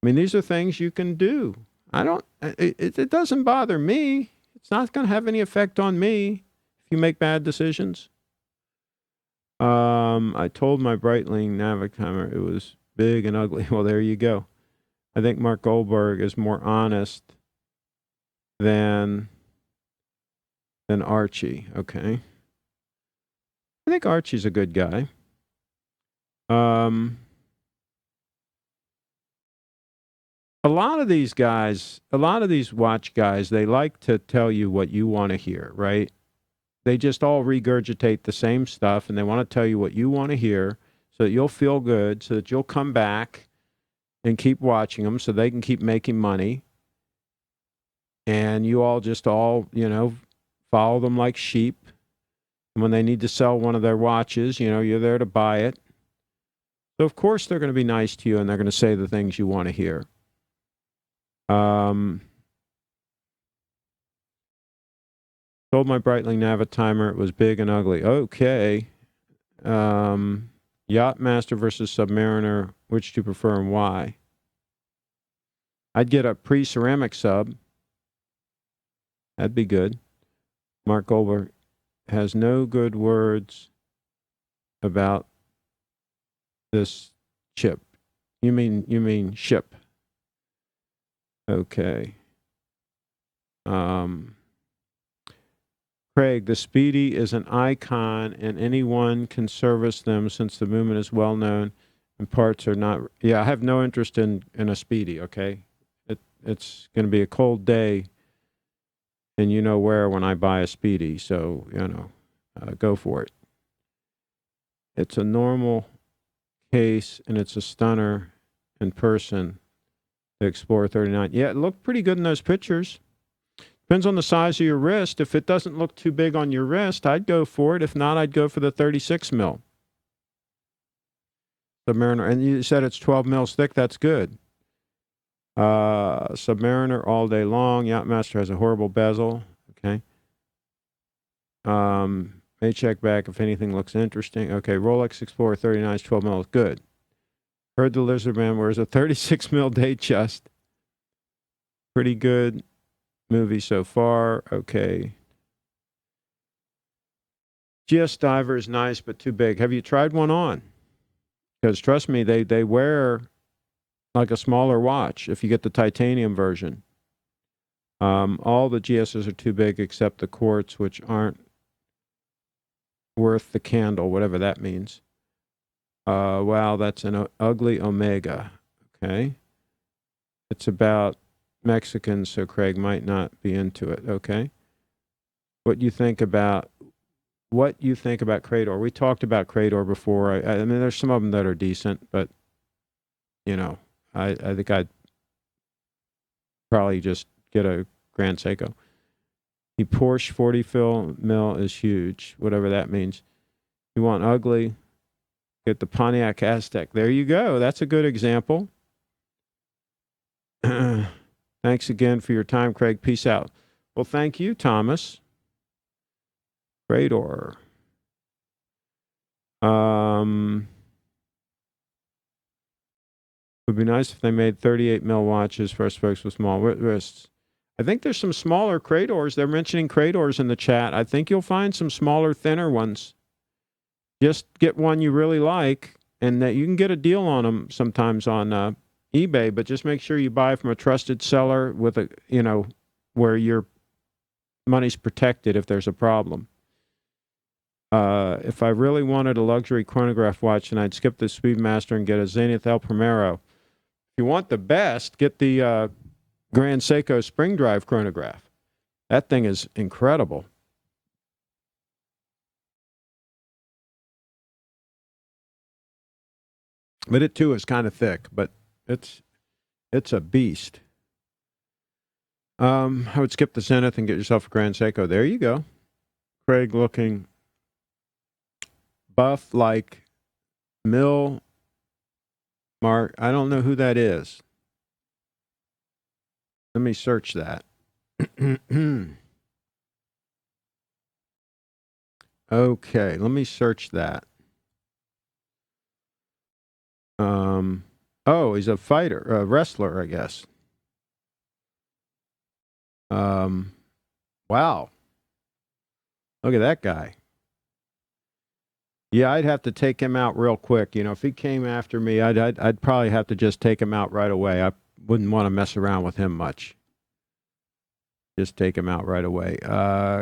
I mean, these are things you can do. It doesn't bother me. It's not going to have any effect on me if you make bad decisions. I told my Breitling Navicomer it was big and ugly. Well, there you go. I think Mark Goldberg is more honest than Archie. Okay. I think Archie's a good guy. A lot of these guys, a lot of these watch guys, they like to tell you what you want to hear, right? they just all regurgitate the same stuff, and they want to tell you what you want to hear so that you'll feel good, so that you'll come back and keep watching them so they can keep making money. And you all just all, follow them like sheep. And when they need to sell one of their watches, you're there to buy it. So, of course, they're going to be nice to you, and they're going to say the things you want to hear. Sold my Breitling Navitimer. It was big and ugly. Okay. Yachtmaster versus Submariner. Which do you prefer and why? I'd get a pre-ceramic sub. That'd be good. Mark Goldberg has no good words about this chip. You mean ship. Okay. Craig, the Speedy is an icon, and anyone can service them since the movement is well known and parts are not. Yeah, I have no interest in a Speedy. Okay, it's going to be a cold day, and you know where when I buy a Speedy, so go for it. It's a normal case, and it's a stunner in person. The Explorer 39. Yeah, it looked pretty good in those pictures. Depends on the size of your wrist. If it doesn't look too big on your wrist, I'd go for it. If not, I'd go for the 36 mil. Submariner. And you said it's 12 mils thick. That's good. Submariner all day long. Yachtmaster has a horrible bezel. Okay. May check back if anything looks interesting. Okay. Rolex Explorer 39 is 12 mils. Good. Heard the Lizard Man wears a 36 mil day chest. Pretty good movie so far. Okay. GS Diver is nice, but too big. Have you tried one on? Because trust me, they wear like a smaller watch if you get the titanium version. All the GSs are too big except the quartz, which aren't worth the candle, whatever that means. Wow, that's an ugly Omega. Okay. It's about Mexicans, so Craig might not be into it. Okay. What you think about Crador? We talked about Crador before. I mean, there's some of them that are decent, but I think I'd probably just get a Grand Seiko. The Porsche 40 mil is huge, whatever that means. You want ugly? Get the Pontiac Aztec. There you go. That's a good example. Thanks again for your time, Craig. Peace out. Well, thank you, Thomas. Crador. It would be nice if they made 38 mil watches for us folks with small wrists. I think there's some smaller Cradors. They're mentioning Cradors in the chat. I think you'll find some smaller, thinner ones. Just get one you really like, and that you can get a deal on them sometimes on eBay, but just make sure you buy from a trusted seller with where your money's protected if there's a problem. If I really wanted a luxury chronograph watch, then I'd skip the Speedmaster and get a Zenith El Primero. If you want the best, get the Grand Seiko Spring Drive chronograph. That thing is incredible. But it too is kind of thick, but it's a beast. I would skip the Zenith and get yourself a Grand Seiko. There you go. Craig looking buff like Mill Mark. I don't know who that is. Let me search that. Okay, let me search that. Oh, he's a fighter, a wrestler, I guess. Wow. Look at that guy. Yeah, I'd have to take him out real quick. If he came after me, I'd probably have to just take him out right away. I wouldn't want to mess around with him much. Just take him out right away.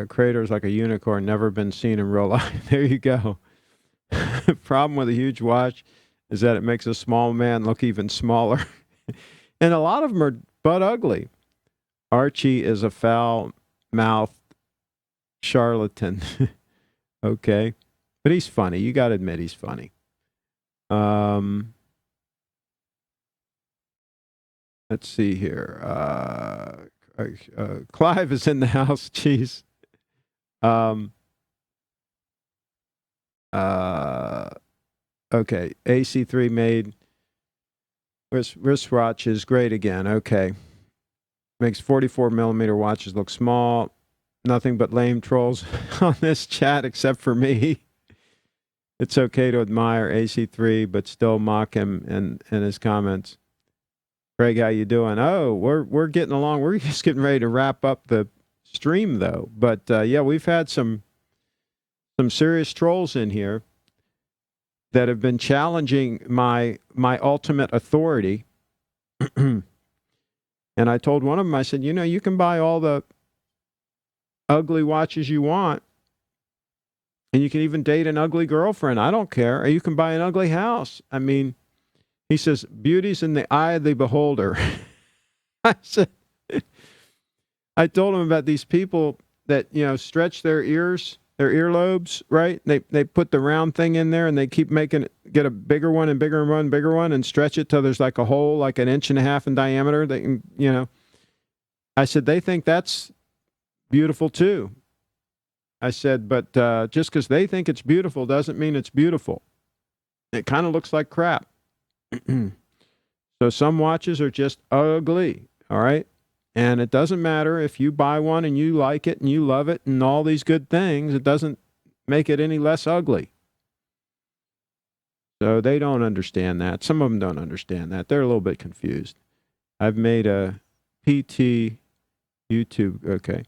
Crater's like a unicorn, never been seen in real life. There you go. Problem with a huge watch is that it makes a small man look even smaller. And a lot of them are butt ugly. Archie is a foul-mouthed charlatan. Okay. But he's funny. You got to admit he's funny. Let's see here. Clive is in the house. Jeez. Okay. AC3 made wristwatch is great again. Okay. Makes 44 millimeter watches look small. Nothing but lame trolls on this chat except for me. It's okay to admire AC3, but still mock him in his comments. Craig, how you doing? Oh, we're getting along. We're just getting ready to wrap up the stream, though. But yeah, we've had some serious trolls in here that have been challenging my ultimate authority. And I told one of them, I said, you know, you can buy all the ugly watches you want, and you can even date an ugly girlfriend. I don't care. Or you can buy an ugly house. I mean, he says, beauty's in the eye of the beholder. I said, I told him about these people that, you know, stretch their ears, their earlobes, right? They put the round thing in there and they keep making it, get a bigger one and bigger one, bigger one, and stretch it till there's like a hole, like 1.5 inches in diameter. They can, you know, I said, they think that's beautiful too. I said, but just because they think it's beautiful doesn't mean it's beautiful. It kind of looks like crap. So some watches are just ugly, all right? And it doesn't matter if you buy one and you like it and you love it and all these good things, it doesn't make it any less ugly. So they don't understand that. Some of them don't understand that. They're a little bit confused. I've made a PT YouTube. Okay.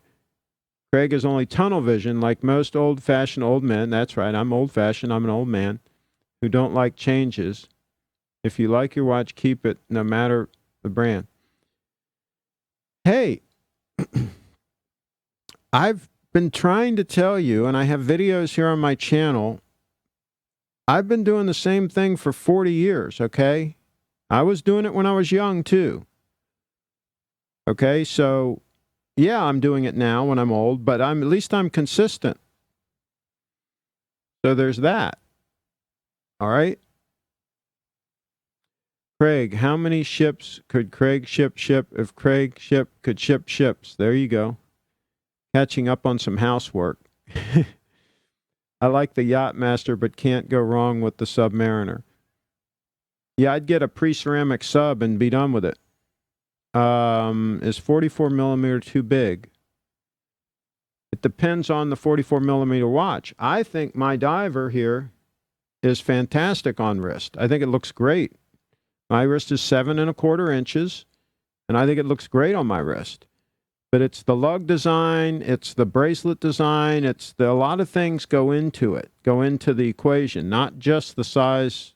Craig is only tunnel vision like most old-fashioned old men. That's right. I'm old-fashioned. I'm an old man who don't like changes. If you like your watch, keep it no matter the brand. Hey, I've been trying to tell you, and I have videos here on my channel. I've been doing the same thing for 40 years, okay? I was doing it when I was young, too. Okay, so, yeah, I'm doing it now when I'm old, but at least I'm consistent. So there's that. All right? Craig, how many ships could CraigShip ship if CraigShip could ship ships? There you go. Catching up on some housework. I like the Yachtmaster, but can't go wrong with the Submariner. Yeah, I'd get a pre-ceramic sub and be done with it. Is 44 millimeter too big? It depends on the 44 millimeter watch. I think my diver here is fantastic on wrist. I think it looks great. My wrist is 7.25 inches, and I think it looks great on my wrist. But it's the lug design, it's the bracelet design, a lot of things go into it, go into the equation, not just the size,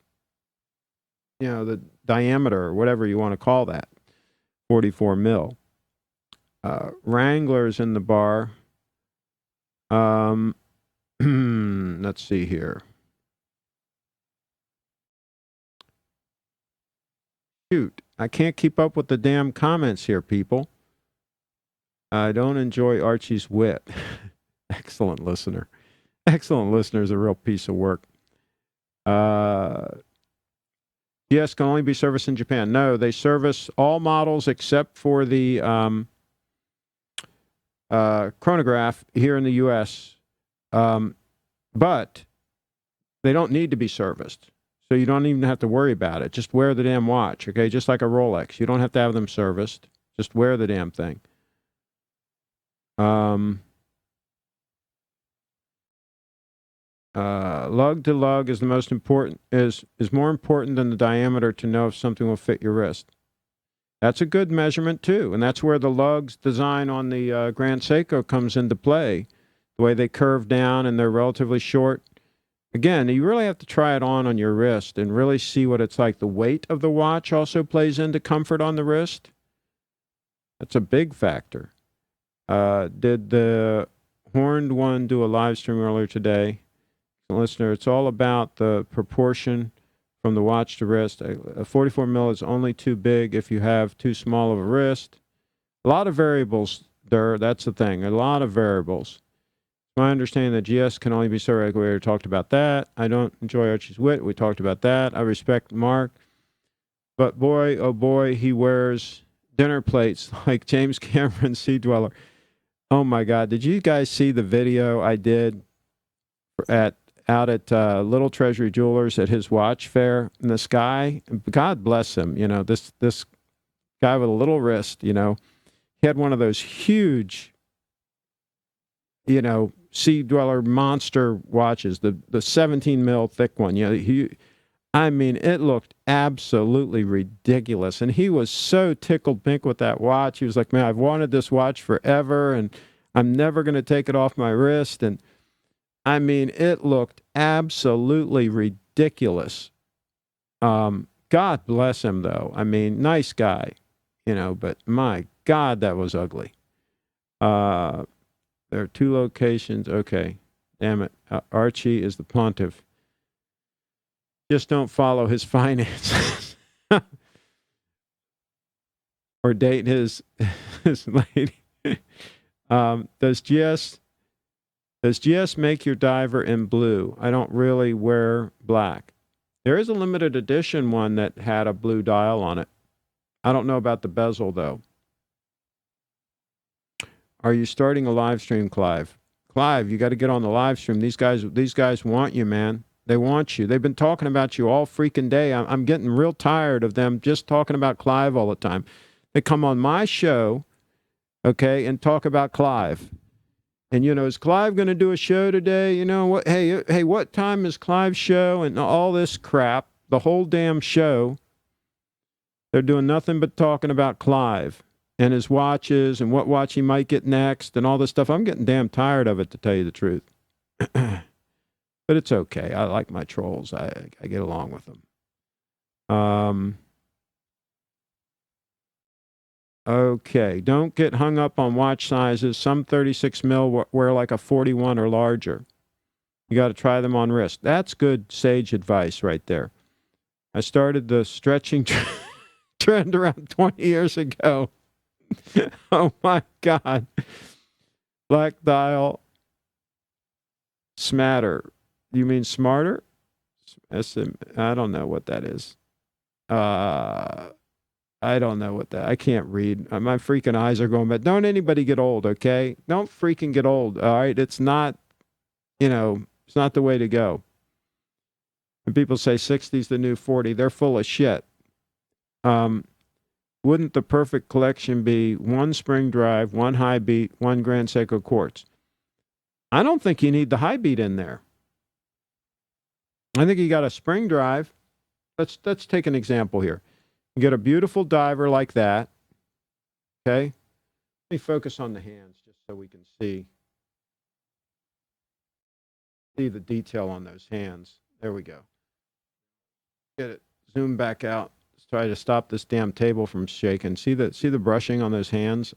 you know, the diameter or whatever you want to call that, 44 mil. Wrangler's in the bar. Let's see here. Shoot, I can't keep up with the damn comments here, people. I don't enjoy Archie's wit. Excellent listener. Excellent listener is a real piece of work. Yes, can only be serviced in Japan. No, they service all models except for the chronograph here in the U.S. But they don't need to be serviced. So you don't even have to worry about it. Just wear the damn watch, okay? Just like a Rolex. You don't have to have them serviced. Just wear the damn thing. Lug to lug is the most important, is more important than the diameter to know if something will fit your wrist. That's a good measurement too, and that's where the lugs design on the Grand Seiko comes into play. The way they curve down and they're relatively short. Again, you really have to try it on your wrist and really see what it's like. The weight of the watch also plays into comfort on the wrist. That's a big factor. Did the horned one do a live stream earlier today? Listener, it's all about the proportion from the watch to wrist. A 44 mil is only too big if you have too small of a wrist. A lot of variables there. That's the thing. A lot of variables. My understanding that GS can only be so regulated. We talked about that. I don't enjoy Archie's wit. We talked about that. I respect Mark. But boy, oh boy, he wears dinner plates like James Cameron Sea Dweller. Oh my God. Did you guys see the video I did out at Little Treasury Jewelers at his watch fair? And this guy, God bless him, this guy with a little wrist, he had one of those huge, Sea Dweller monster watches, the 17 mil thick one. It looked absolutely ridiculous. And he was so tickled pink with that watch. He was like, man, I've wanted this watch forever, and I'm never going to take it off my wrist. And it looked absolutely ridiculous. God bless him, though. Nice guy, but my God, that was ugly. There are 2 locations. Okay. Damn it. Archie is the pontiff. Just don't follow his finances. Or date his lady. Does GS make your diver in blue? I don't really wear black. There is a limited edition one that had a blue dial on it. I don't know about the bezel, though. Are you starting a live stream, Clive? Clive, you got to get on the live stream. These guys want you, man. They want you. They've been talking about you all freaking day. I'm getting real tired of them just talking about Clive all the time. They come on my show, okay, and talk about Clive. And, is Clive going to do a show today? What? Hey, what time is Clive's show? And all this crap, the whole damn show. They're doing nothing but talking about Clive and his watches and what watch he might get next and all this stuff. I'm getting damn tired of it, to tell you the truth. But it's okay. I like my trolls. I get along with them. Okay. Don't get hung up on watch sizes. Some 36 mil wear like a 41 or larger. You got to try them on wrist. That's good sage advice right there. I started the stretching trend around 20 years ago. Oh my God. Black dial. Smatter. You mean smarter? I don't know what that is. I don't know what that. I can't read. My freaking eyes are going bad. Don't anybody get old, okay? Don't freaking get old, all right? It's not, it's not the way to go. And people say 60's the new 40. They're full of shit. Wouldn't the perfect collection be 1 spring drive, 1 high beat, 1 Grand Seiko quartz? I don't think you need the high beat in there. I think you got a spring drive. Let's take an example here. You get a beautiful diver like that. Okay? Let me focus on the hands just so we can see the detail on those hands. There we go. Get it. Zoom back out. Let's try to stop this damn table from shaking. See the brushing on those hands?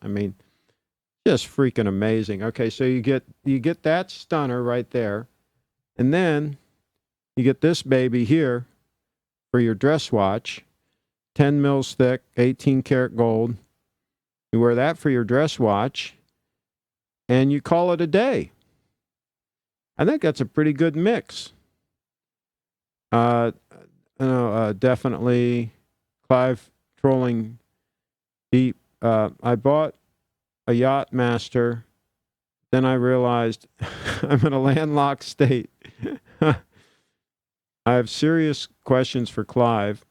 Just freaking amazing. Okay, so you get that stunner right there. And then you get this baby here for your dress watch. 10 mils thick, 18 karat gold. You wear that for your dress watch, and you call it a day. I think that's a pretty good mix. Definitely Clive trolling deep. I bought a Yacht Master. Then I realized I'm in a landlocked state. I have serious questions for Clive.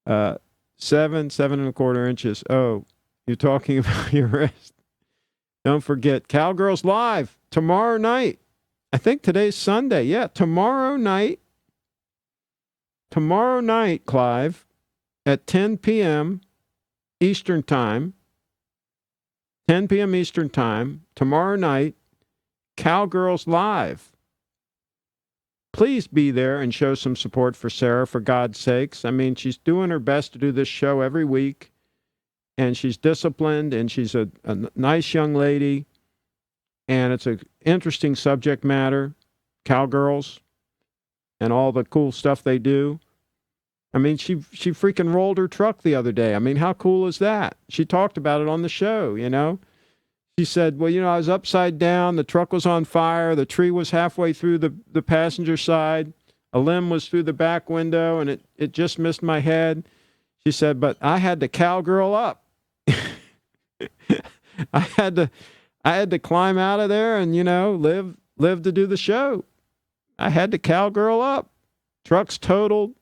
7.25 inches. Oh, you're talking about your wrist. Don't forget, Cowgirls Live tomorrow night. I think today's Sunday. Yeah, tomorrow night. Tomorrow night, Clive, at 10 p.m. Eastern Time. 10 p.m. Eastern Time. Tomorrow night, Cowgirls Live. Please be there and show some support for Sarah, for God's sakes. She's doing her best to do this show every week, and she's disciplined, and she's a nice young lady, and it's an interesting subject matter, cowgirls, and all the cool stuff they do. She freaking rolled her truck the other day. How cool is that? She talked about it on the show, She said, well, I was upside down. The truck was on fire. The tree was halfway through the passenger side. A limb was through the back window, and it just missed my head. She said, but I had to cowgirl up. I had to climb out of there and, live to do the show. I had to cowgirl up. Truck's totaled,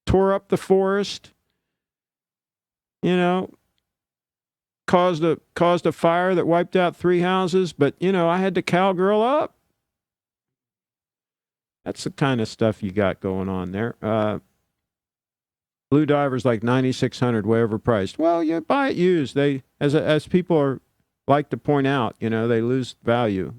tore up the forest, caused a fire that wiped out 3 houses, but I had to cowgirl up. That's the kind of stuff you got going on there. Blue Diver's like $9,600, way overpriced. Well, you buy it used. They, as people like to point out, they lose value.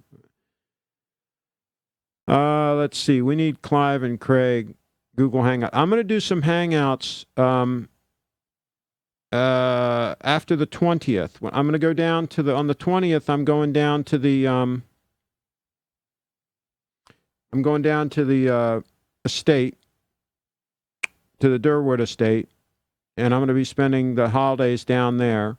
Let's see. We need Clive and Craig. Google Hangout. I'm going to do some Hangouts after the 20th. I'm going to go down to on the 20th. I'm going down to the estate, to the Durwood estate, and I'm going to be spending the holidays down there.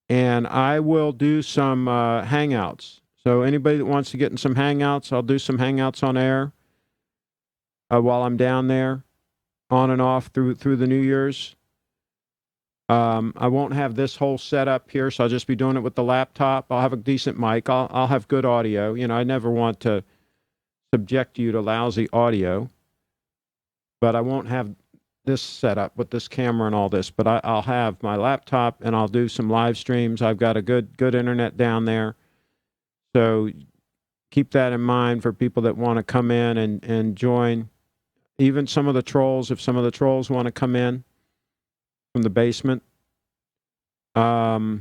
And I will do some Hangouts. So anybody that wants to get in some Hangouts, I'll do some Hangouts on air while I'm down there, on and off through the New Year's. I won't have this whole setup here, so I'll just be doing it with the laptop. I'll have a decent mic. I'll have good audio. I never want to subject you to lousy audio, but I won't have this setup with this camera and all this. But I'll have my laptop, and I'll do some live streams. I've got a good internet down there, so keep that in mind for people that want to come in and join. Even some of the trolls, if some of the trolls want to come in from the basement. Love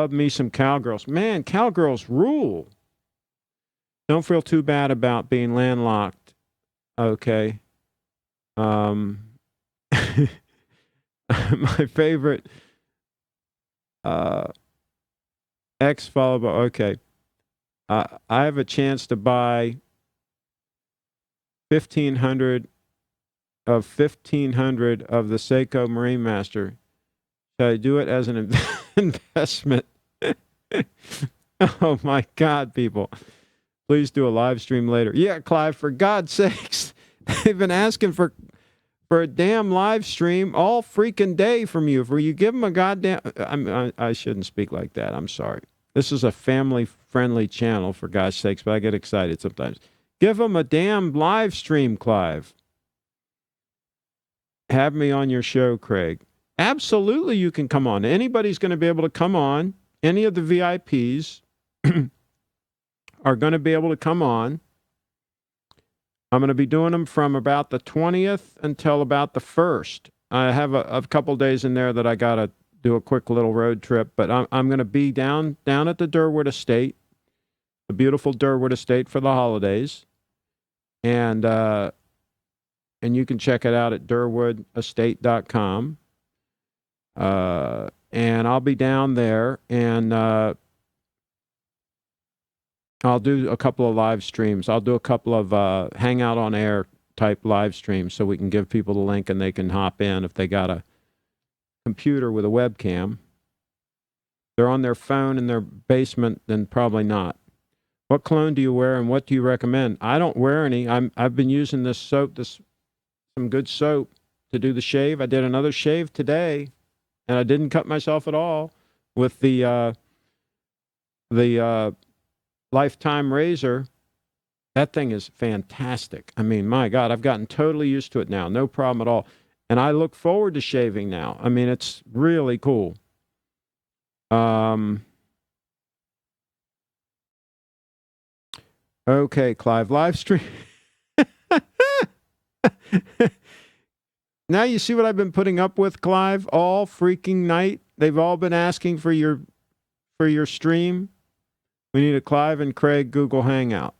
me some cowgirls. Man, cowgirls rule. Don't feel too bad about being landlocked. Okay. My favorite X followed by, okay. I have a chance to buy 1,500 of the Seiko Marine Master. Should I do it as an investment? Oh my God, people. Please do a live stream later. Yeah, Clive, for God's sakes. They've been asking for a damn live stream all freaking day from you. For you give them a goddamn... I shouldn't speak like that. I'm sorry. This is a family-friendly channel, for God's sakes, but I get excited sometimes. Give them a damn live stream, Clive. Have me on your show, Craig. Absolutely, you can come on. Anybody's going to be able to come on. Any of the VIPs are going to be able to come on. I'm going to be doing them from about the 20th until about the 1st. I have a couple days in there that I got to do a quick little road trip, but I'm going to be down at the Durwood Estate, the beautiful Durwood Estate, for the holidays. And you can check it out at durwoodestate.com. And I'll be down there, and I'll do a couple of live streams. I'll do a couple of Hangout on Air type live streams so we can give people the link and they can hop in if they got a computer with a webcam. If they're on their phone in their basement, then probably not. What cologne do you wear, and what do you recommend? I don't wear any. I've been using this soap, some good soap, to do the shave. I did another shave today, and I didn't cut myself at all with the Lifetime razor. That thing is fantastic. I mean, my God, I've gotten totally used to it now. No problem at all. And I look forward to shaving now. I mean, it's really cool. Okay, Clive, live stream. Now you see what I've been putting up with, Clive, all freaking night. They've all been asking for your stream. We need a Clive and Craig Google Hangout.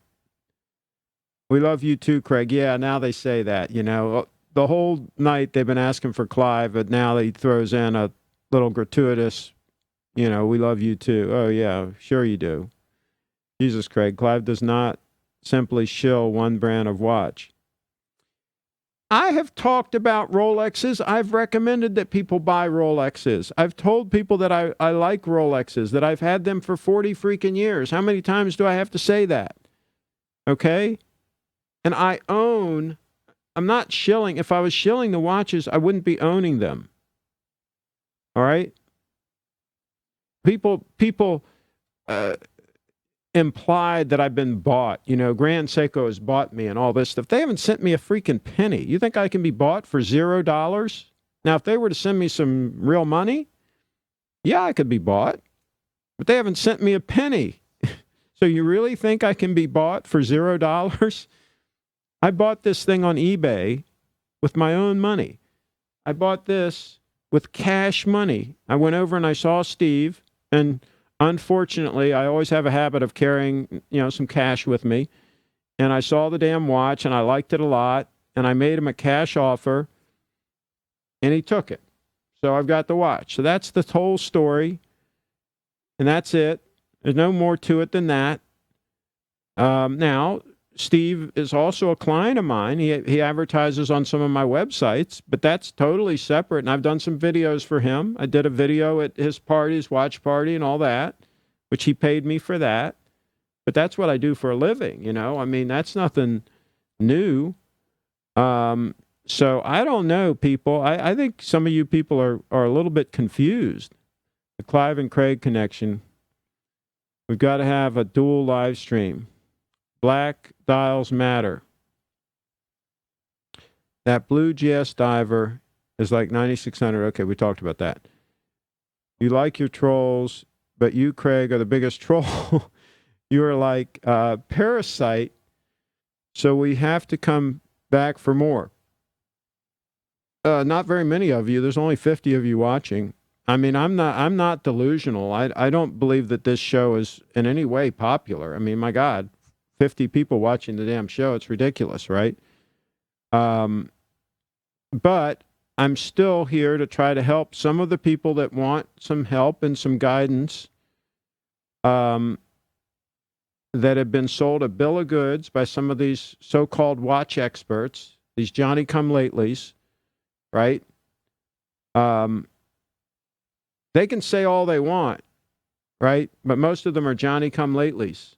We love you too, Craig. Yeah, now they say that, The whole night they've been asking for Clive, but now he throws in a little gratuitous, we love you too. Oh, yeah, sure you do. Jesus, Craig, Clive does not simply shill one brand of watch. I have talked about Rolexes. I've recommended that people buy Rolexes. I've told people that I like Rolexes, that I've had them for 40 freaking years. How many times do I have to say that? Okay? And I'm not shilling. If I was shilling the watches, I wouldn't be owning them. All right? People implied that I've been bought. You know, Grand Seiko has bought me and all this stuff. They haven't sent me a freaking penny. You think I can be bought for $0? Now, if they were to send me some real money, yeah, I could be bought. But they haven't sent me a penny. So you really think I can be bought for $0? I bought this thing on eBay with my own money. I bought this with cash money. I went over and I saw Steve, and unfortunately, I always have a habit of carrying, some cash with me. And I saw the damn watch, and I liked it a lot, and I made him a cash offer, and he took it. So I've got the watch. So that's the whole story, and that's it. There's no more to it than that. Now, Steve is also a client of mine. He advertises on some of my websites, but that's totally separate, and I've done some videos for him. I did a video at his party, his watch party, and all that, which he paid me for that. But that's what I do for a living, I mean, that's nothing new. So I don't know, people. I think some of you people are a little bit confused. The Clive and Craig connection. We've got to have a dual live stream. Black dials matter. That blue GS diver is like 9,600. Okay, we talked about that. You like your trolls, but you, Craig, are the biggest troll. You are like parasite. So we have to come back for more. Not very many of you. There's only 50 of you watching. I mean, I'm not delusional. I don't believe that this show is in any way popular. I mean, my God, 50 people watching the damn show. It's ridiculous, right? But I'm still here to try to help some of the people that want some help and some guidance, that have been sold a bill of goods by some of these so-called watch experts, these Johnny-come-latelys, right? They can say all they want, right? But most of them are Johnny-come-latelys.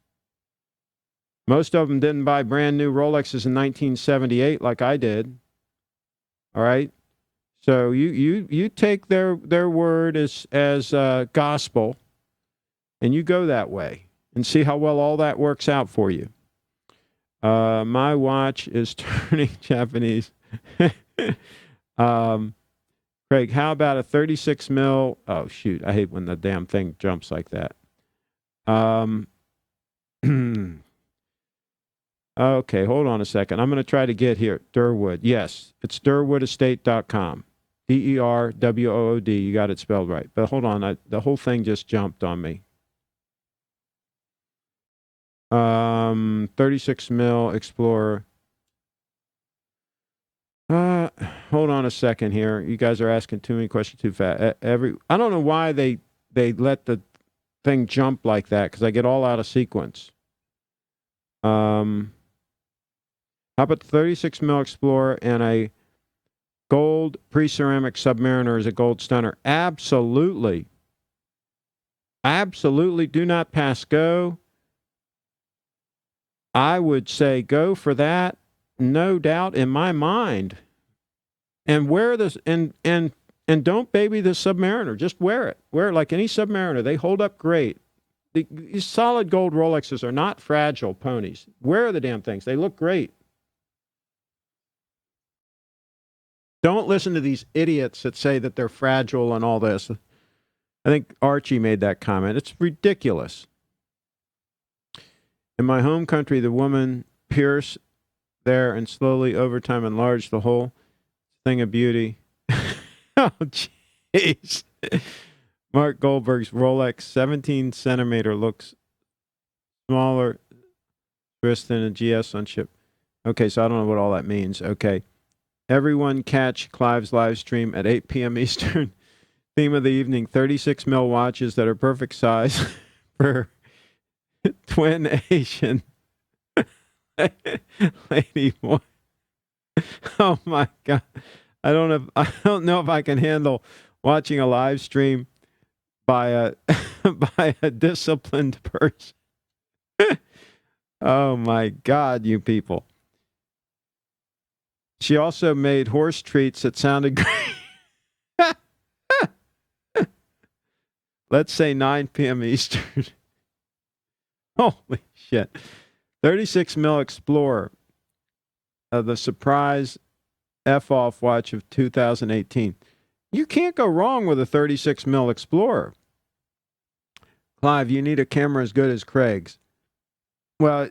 Most of them didn't buy brand new Rolexes in 1978 like I did. All right? So you take their word as gospel, and you go that way and see how well all that works out for you. My watch is turning Japanese. Craig, how about a 36 mil? Oh, shoot. I hate when the damn thing jumps like that. Okay, hold on a second. I'm going to try to get here. Durwood. Yes, it's durwoodestate.com. DERWOOD. You got it spelled right. But hold on. The whole thing just jumped on me. 36 mil Explorer. Hold on a second here. You guys are asking too many questions too fast. I don't know why they let the thing jump like that, because I get all out of sequence. How about the 36 mil Explorer and a gold pre-ceramic Submariner as a gold stunner? Absolutely. Absolutely. Do not pass go. I would say go for that, no doubt in my mind. And wear this and don't baby the Submariner. Just wear it. Wear it like any Submariner. They hold up great. These solid gold Rolexes are not fragile ponies. Wear the damn things. They look great. Don't listen to these idiots that say that they're fragile and all this. I think Archie made that comment. It's ridiculous. In my home country, the woman pierced there and slowly over time enlarged the whole thing of beauty. Oh, jeez. Mark Goldberg's Rolex 17 centimeter looks smaller wrist than a GS on chip. Okay, so I don't know what all that means. Okay. Everyone catch Clive's live stream at 8 p.m. Eastern. Theme of the evening, 36 mil watches that are perfect size for twin Asian lady boy. Oh my God. I don't know if I can handle watching a live stream by a by a disciplined person. Oh my God, you people. She also made horse treats that sounded great. Let's say 9 p.m. Eastern. Holy shit. 36 mil Explorer, the surprise F-off watch of 2018. You can't go wrong with a 36 mil Explorer. Clive, you need a camera as good as Craig's. Well,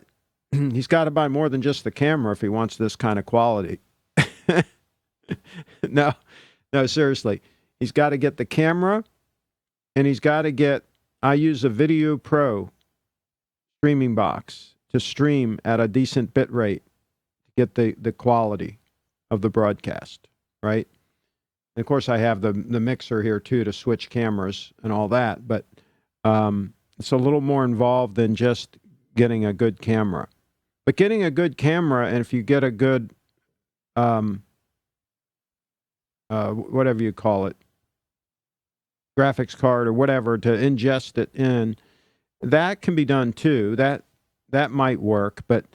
he's got to buy more than just the camera if he wants this kind of quality. No, seriously. He's got to get the camera, and he's got to get, I use a Video Pro streaming box to stream at a decent bit rate to get the quality of the broadcast, right? And of course, I have the mixer here, too, to switch cameras and all that, but it's a little more involved than just getting a good camera. But getting a good camera, and if you get a good, whatever you call it, graphics card or whatever to ingest it in, that can be done too. That might work, but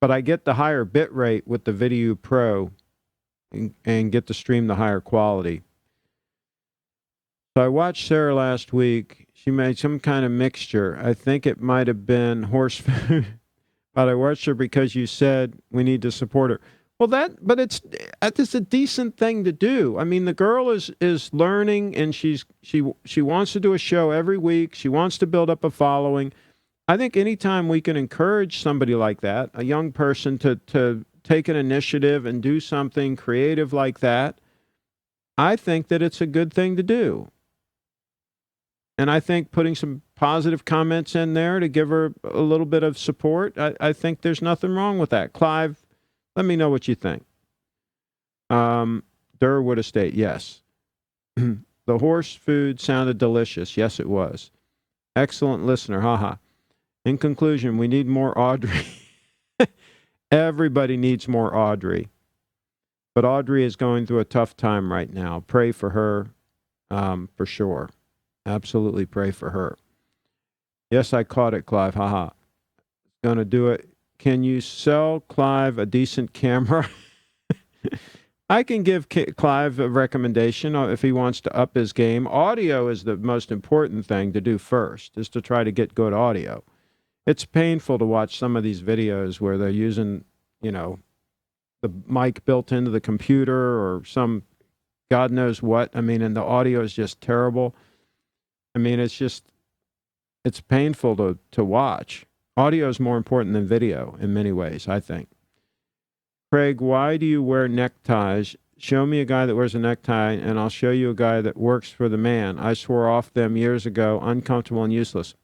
I get the higher bit rate with the Video Pro and get to stream the higher quality. So I watched Sarah last week. She made some kind of mixture. I think it might have been horse food, but I watched her because you said we need to support her. Well, but it's a decent thing to do. I mean, the girl is learning, and she wants to do a show every week. She wants to build up a following. I think anytime we can encourage somebody like that, a young person to take an initiative and do something creative like that, I think that it's a good thing to do. And I think putting some positive comments in there to give her a little bit of support, I think there's nothing wrong with that. Clive, let me know what you think. Durwood Estate, yes. The horse food sounded delicious. Yes, it was. Excellent listener, haha. In conclusion, we need more Audrey. Everybody needs more Audrey. But Audrey is going through a tough time right now. Pray for her, for sure. Absolutely pray for her. Yes, I caught it, Clive, haha. Going to do it. Can you sell Clive a decent camera? I can give Clive a recommendation if he wants to up his game. Audio is the most important thing to do first, is to try to get good audio. It's painful to watch some of these videos where they're using, the mic built into the computer or some God knows what. I mean, and the audio is just terrible. I mean, it's painful to watch. Audio is more important than video in many ways, I think. Craig, why do you wear neckties? Show me a guy that wears a necktie, and I'll show you a guy that works for the man. I swore off them years ago, uncomfortable and useless.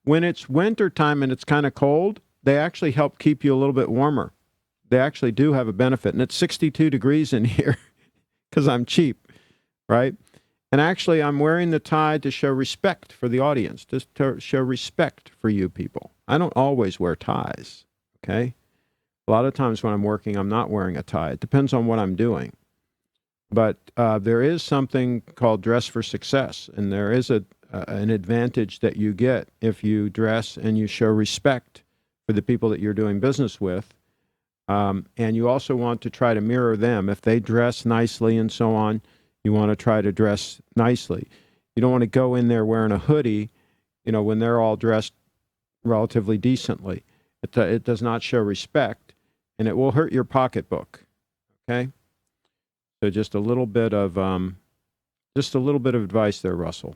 When it's winter time and it's kind of cold, they actually help keep you a little bit warmer. They actually do have a benefit, and it's 62 degrees in here because I'm cheap, right? And actually, I'm wearing the tie to show respect for the audience, just to show respect for you people. I don't always wear ties, okay? A lot of times when I'm working, I'm not wearing a tie. It depends on what I'm doing. But there is something called dress for success, and there is an advantage that you get if you dress and you show respect for the people that you're doing business with. And you also want to try to mirror them. If they dress nicely and so on, you want to try to dress nicely. You don't want to go in there wearing a hoodie, when they're all dressed relatively decently. It does not show respect, and it will hurt your pocketbook. Okay? So just a little bit of advice there, Russell.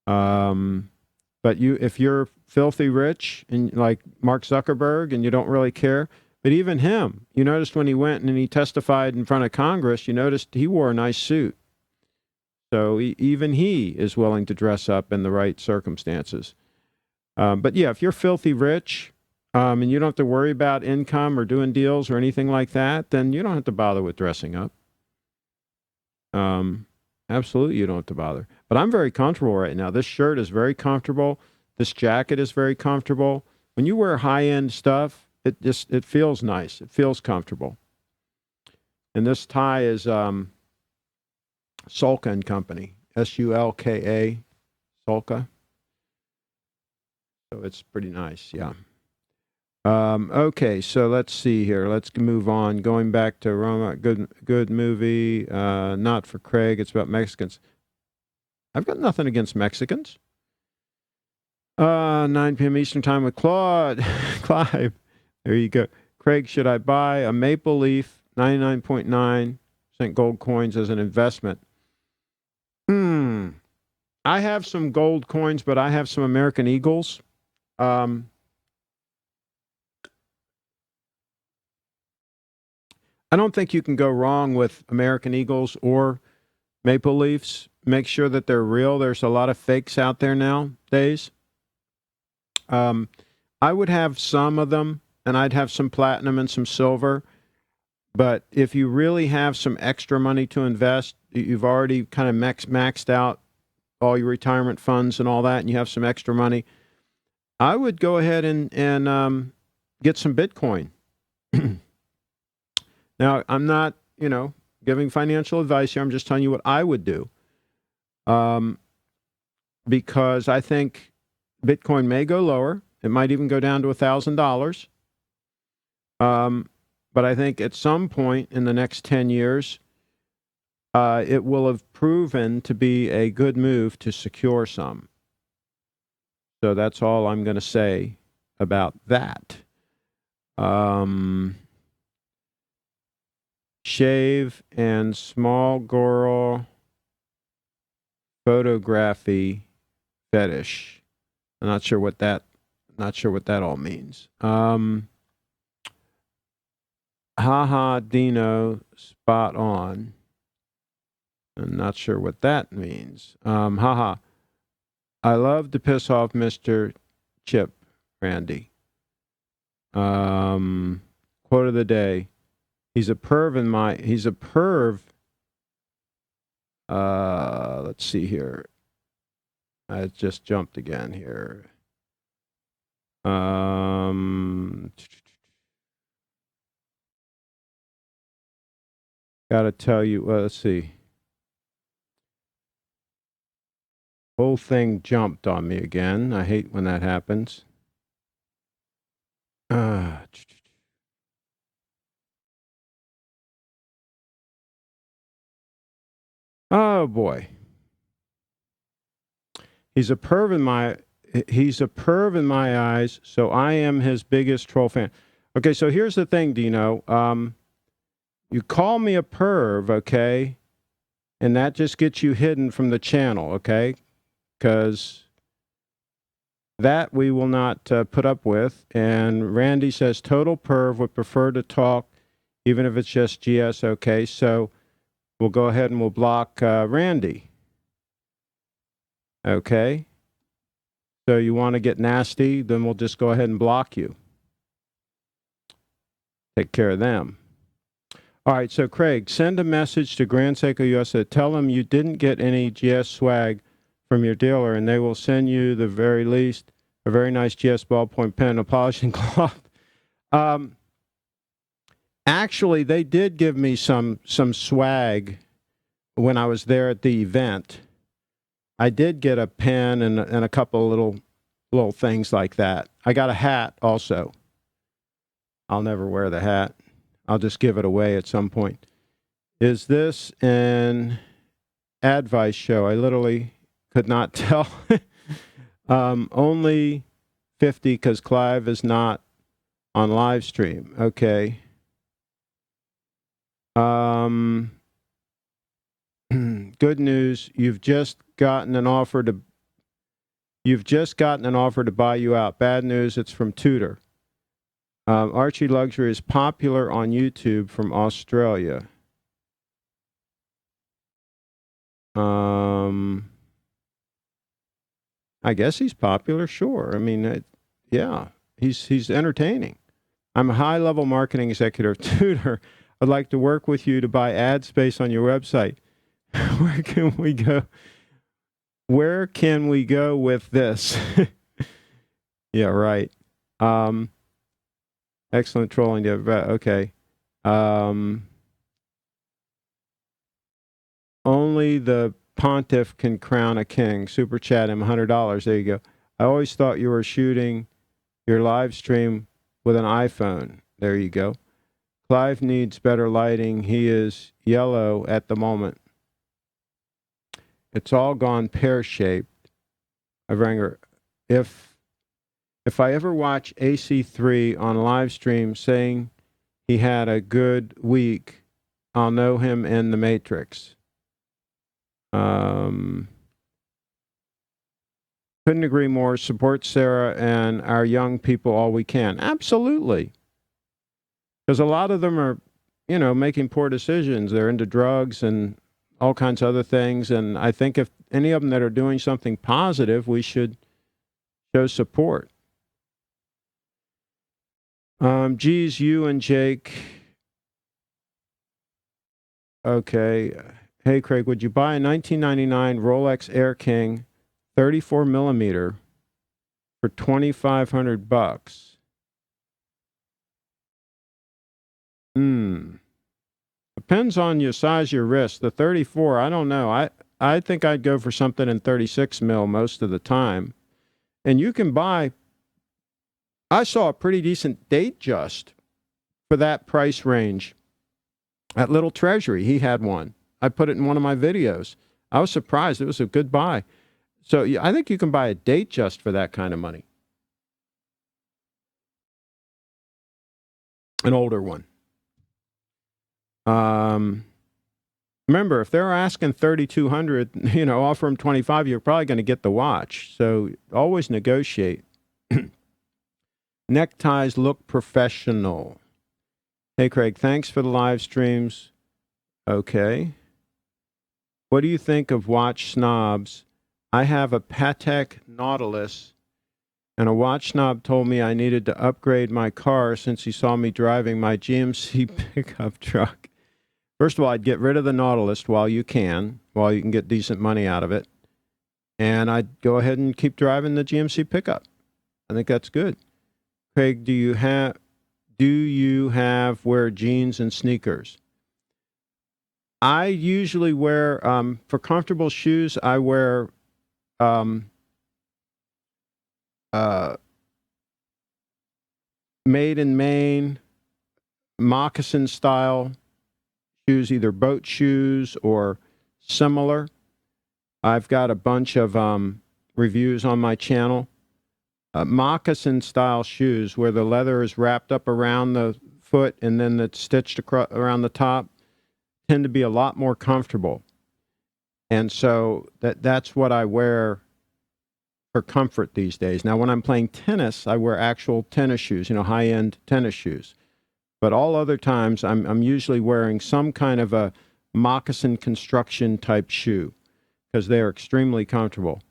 But if you're filthy rich and like Mark Zuckerberg and you don't really care, but even him, you noticed when he went and he testified in front of Congress, you noticed he wore a nice suit. So even he is willing to dress up in the right circumstances. But yeah, if you're filthy rich and you don't have to worry about income or doing deals or anything like that, then you don't have to bother with dressing up. Absolutely, you don't have to bother. But I'm very comfortable right now. This shirt is very comfortable. This jacket is very comfortable. When you wear high-end stuff, it feels nice. It feels comfortable. And this tie is Sulka and Company, Sulka, Sulka. So it's pretty nice, yeah. Okay, so let's see here. Let's move on. Going back to Roma, good movie. Not for Craig. It's about Mexicans. I've got nothing against Mexicans. 9 p.m. Eastern Time with Claude. Clive. There you go. Craig, should I buy a Maple Leaf 99.9% gold coins as an investment? I have some gold coins, but I have some American Eagles. I don't think you can go wrong with American Eagles or Maple Leafs. Make sure that they're real. There's a lot of fakes out there nowadays. I would have some of them, and I'd have some platinum and some silver. But if you really have some extra money to invest, you've already kind of maxed out all your retirement funds and all that, and you have some extra money, I would go ahead and get some Bitcoin. Now, I'm not, giving financial advice here. I'm just telling you what I would do. Because I think Bitcoin may go lower. It might even go down to $1,000. But I think at some point in the next 10 years, it will have proven to be a good move to secure some. So that's all I'm going to say about that. Shave and small girl photography fetish. I'm not sure what that all means. Haha, Dino, spot on. I'm not sure what that means. Haha. I love to piss off Mr. Chip, Randy. Quote of the day. He's a perv. Let's see here. I just jumped again here. Gotta tell you, let's see. Whole thing jumped on me again. I hate when that happens. Oh boy. He's a perv in my eyes, so I am his biggest troll fan. Okay, so here's the thing, Dino. You call me a perv, okay? And that just gets you hidden from the channel, okay? Because that we will not put up with. And Randy says total perv, would prefer to talk, even if it's just GS, okay? So we'll go ahead and we'll block Randy. Okay? So you want to get nasty, then we'll just go ahead and block you. Take care of them. All right, so Craig, send a message to Grand Seiko USA. Tell them you didn't get any GS swag from your dealer, and they will send you the very least a very nice GS ballpoint pen, a polishing cloth. Actually, they did give me some swag when I was there at the event. I did get a pen and a couple of little things like that. I got a hat also. I'll never wear the hat. I'll just give it away at some point. Is this an advice show? I literally could not tell. Only 50 because Clive is not on live stream. Okay. Good news. You've just gotten an offer to buy you out. Bad news. It's from Tudor. Archie Luxury is popular on YouTube from Australia. I guess he's popular, sure. I mean, yeah, he's entertaining. I'm a high-level marketing executive of Tudor. I'd like to work with you to buy ad space on your website. Where can we go? Where can we go with this? Yeah, right. Excellent trolling. Okay. Only the pontiff can crown a king. Super chat him $100. There you go. I always thought you were shooting your live stream with an iPhone. There you go. Clive needs better lighting. He is yellow at the moment. It's all gone pear-shaped. Vranger, if I ever watch AC3 on live stream saying he had a good week, I'll know him in the Matrix. Couldn't agree more. Support Sarah and our young people all we can. Absolutely. Because a lot of them are, making poor decisions. They're into drugs and all kinds of other things. And I think if any of them that are doing something positive, we should show support. Geez, you and Jake. Okay. Hey, Craig, would you buy a 1999 Rolex Air King 34 millimeter for $2,500? Depends on your size, your wrist. The 34, I don't know. I think I'd go for something in 36 mil most of the time. And you can buy, I saw a pretty decent Datejust for that price range at Little Treasury. He had one. I put it in one of my videos. I was surprised. It was a good buy. So I think you can buy a Datejust for that kind of money. An older one. Remember, if they're asking $3,200, offer them $25, you're probably going to get the watch. So always negotiate. Neckties look professional. Hey, Craig, thanks for the live streams. Okay. What do you think of watch snobs? I have a Patek Nautilus, and a watch snob told me I needed to upgrade my car since he saw me driving my GMC pickup truck. First of all, I'd get rid of the Nautilus while you can get decent money out of it. And I'd go ahead and keep driving the GMC pickup. I think that's good. Craig, do you wear jeans and sneakers? I usually wear, for comfortable shoes, I wear made in Maine, moccasin style shoes, either boat shoes or similar. I've got a bunch of reviews on my channel. Moccasin style shoes where the leather is wrapped up around the foot and then it's stitched around the top tend to be a lot more comfortable. And so that's what I wear for comfort these days. Now, when I'm playing tennis, I wear actual tennis shoes, high-end tennis shoes. But all other times, I'm usually wearing some kind of a moccasin construction type shoe because they are extremely comfortable.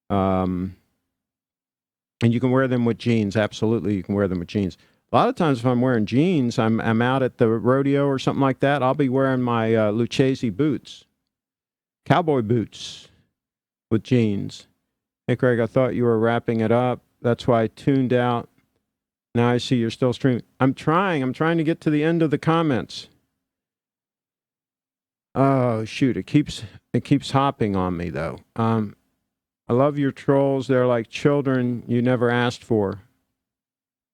And you can wear them with jeans. Absolutely, you can wear them with jeans. A lot of times if I'm wearing jeans, I'm out at the rodeo or something like that, I'll be wearing my Lucchese boots, cowboy boots with jeans. Hey, Craig, I thought you were wrapping it up. That's why I tuned out. Now I see you're still streaming. I'm trying to get to the end of the comments. Oh, shoot. It keeps hopping on me, though. I love your trolls. They're like children you never asked for.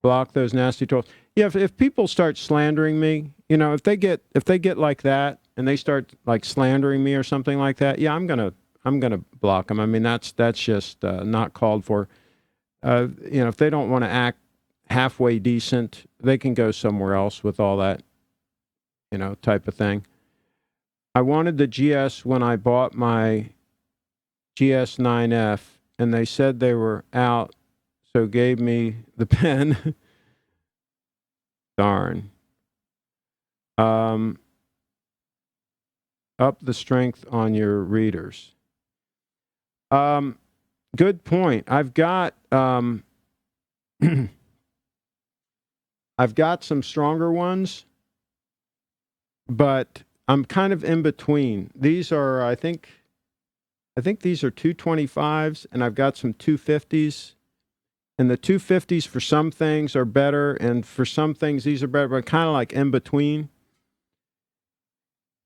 Block those nasty trolls. Yeah, if people start slandering me, if they get like that and they start like slandering me or something like that, yeah, I'm gonna block them. I mean, that's just not called for. If they don't want to act halfway decent, they can go somewhere else with all that, type of thing. I wanted the GS when I bought my GS9F, and they said they were out, so gave me the pen. Darn. Up the strength on your readers. Good point. I've got I've got some stronger ones, but I'm kind of in between. These are, I think these are 225s, and I've got some 250s, And the 250s for some things are better, and for some things these are better, but kind of like in between.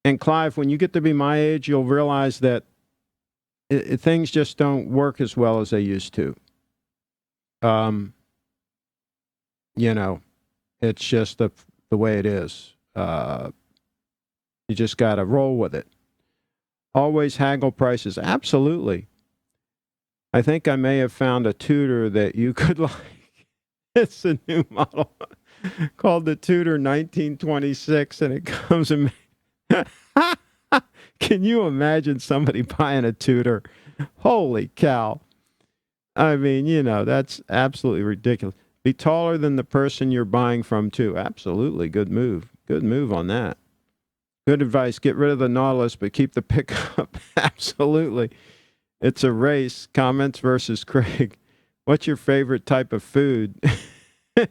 And Clive, when you get to be my age, you'll realize that things just don't work as well as they used to. You know, it's just the way it is. You just got to roll with it. Always haggle prices. Absolutely. I think I may have found a Tudor that you could like. It's a new model called the Tudor 1926, and it comes in. Can you imagine somebody buying a Tudor? Holy cow. I mean, you know, that's absolutely ridiculous. Be taller than the person you're buying from, too. Absolutely. Good move. Good move on that. Good advice. Get rid of the Nautilus, but keep the pickup. Absolutely. It's a race. Comments versus Craig. What's your favorite type of food? Do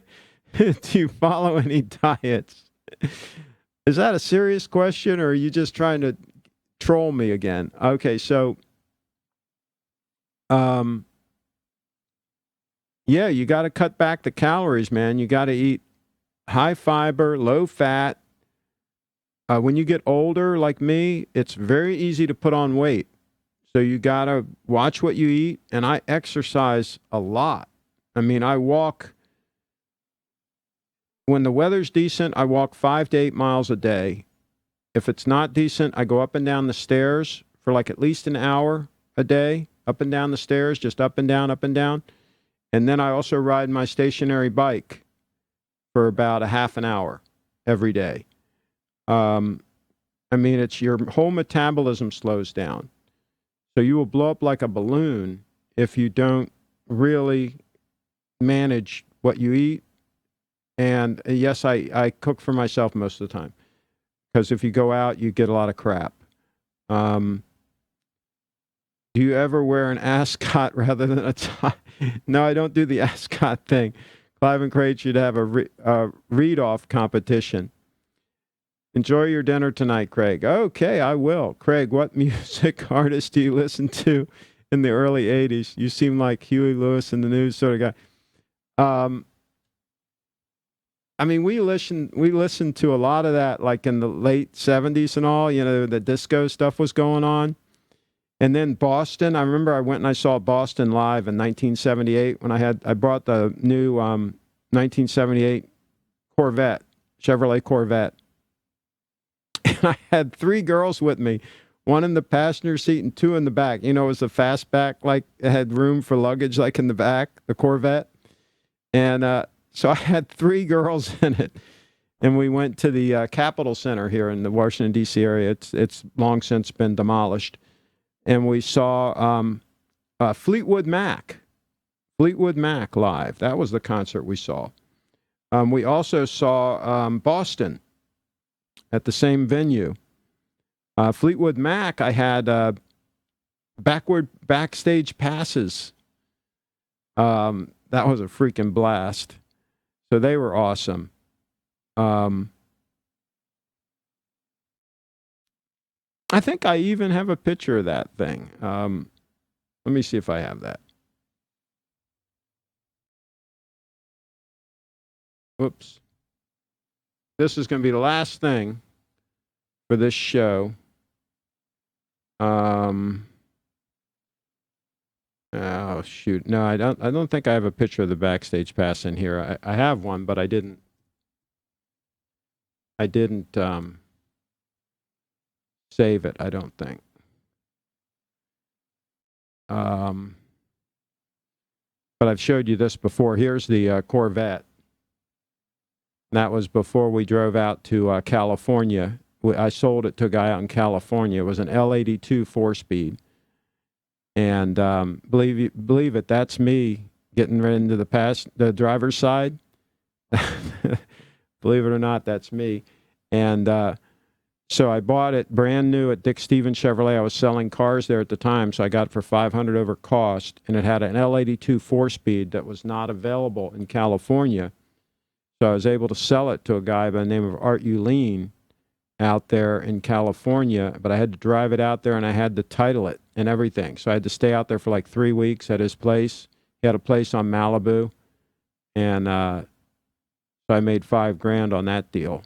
you follow any diets? Is that a serious question, or are you just trying to troll me again? Okay, so, yeah, you got to cut back the calories, man. You got to eat high fiber, low fat. When you get older, like me, it's very easy to put on weight. So you got to watch what you eat, and I exercise a lot. I mean, I walk, when the weather's decent, I walk 5 to 8 miles a day. If it's not decent, I go up and down the stairs for like at least an hour a day, up and down the stairs, just up and down, up and down. And then I also ride my stationary bike for about a half an hour every day. I mean, it's your whole metabolism slows down. So you will blow up like a balloon if you don't really manage what you eat. And yes, I cook for myself most of the time, because if you go out, you get a lot of crap. Do you ever wear an ascot rather than a tie? No, I don't do the ascot thing. Clive and Craig should have a read-off competition. Enjoy your dinner tonight, Craig. Okay, I will. Craig, what music artist do you listen to in the early 80s? You seem like Huey Lewis in the News sort of guy. I mean, we listened to a lot of that, like in the late 70s and all, you know, the disco stuff was going on. And then Boston, I remember I went and I saw Boston live in 1978 when I brought the new 1978 Corvette, Chevrolet Corvette. And I had 3 girls with me, 1 in the passenger seat and 2 in the back. You know, it was a fastback, like it had room for luggage, like in the back, the Corvette. And so I had 3 girls in it. And we went to the Capitol Center here in the Washington, D.C. area. It's long since been demolished. And we saw Fleetwood Mac live. That was the concert we saw. We also saw Boston at the same venue. Fleetwood Mac, I had backstage passes. That was a freaking blast. So they were awesome. I think I even have a picture of that thing. Let me see if I have that. Whoops. This is going to be the last thing for this show. Oh shoot! No, I don't think I have a picture of the backstage pass in here. I have one, but I didn't save it. I don't think. But I've showed you this before. Here's the Corvette. That was before we drove out to California. I sold it to a guy out in California. It was an L82 4-speed. And believe it, that's me getting into the driver's side. Believe it or not, that's me. And so I bought it brand new at Dick Stevens Chevrolet. I was selling cars there at the time, so I got it for $500 over cost. And it had an L82 4-speed that was not available in California. So I was able to sell it to a guy by the name of Art Uline out there in California, but I had to drive it out there and I had to title it and everything. So I had to stay out there for like 3 weeks at his place. He had a place on Malibu, and so I made $5,000 on that deal.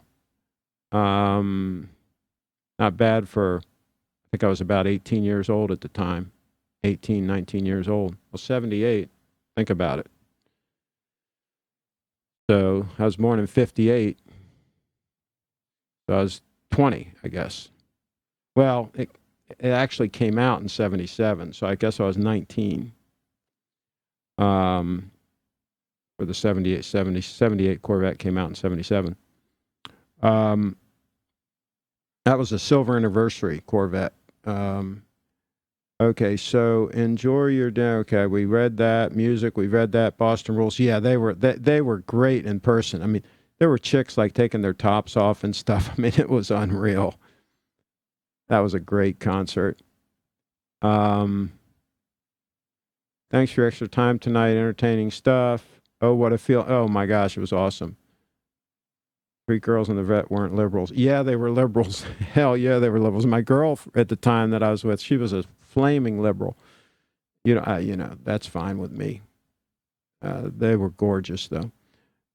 Not bad for, I think I was about 18 years old at the time. 18, 19 years old. Well, 78. Think about it. So I was born in 58. So I was 20, I guess. Well, it actually came out in 77, so I guess I was 19 for the 78 Corvette came out in 77. That was a silver anniversary Corvette. Okay, so enjoy your day. Okay, we read that. Music, we read that. Boston Rules. Yeah, they were great in person. I mean, there were chicks like taking their tops off and stuff. I mean, it was unreal. That was a great concert. Thanks for your extra time tonight. Entertaining stuff. Oh, what a feel. Oh, my gosh, it was awesome. 3 girls in the vet weren't liberals. Yeah, they were liberals. Hell yeah, they were liberals. My girl at the time that I was with, she was a flaming liberal. That's fine with me. They were gorgeous, though.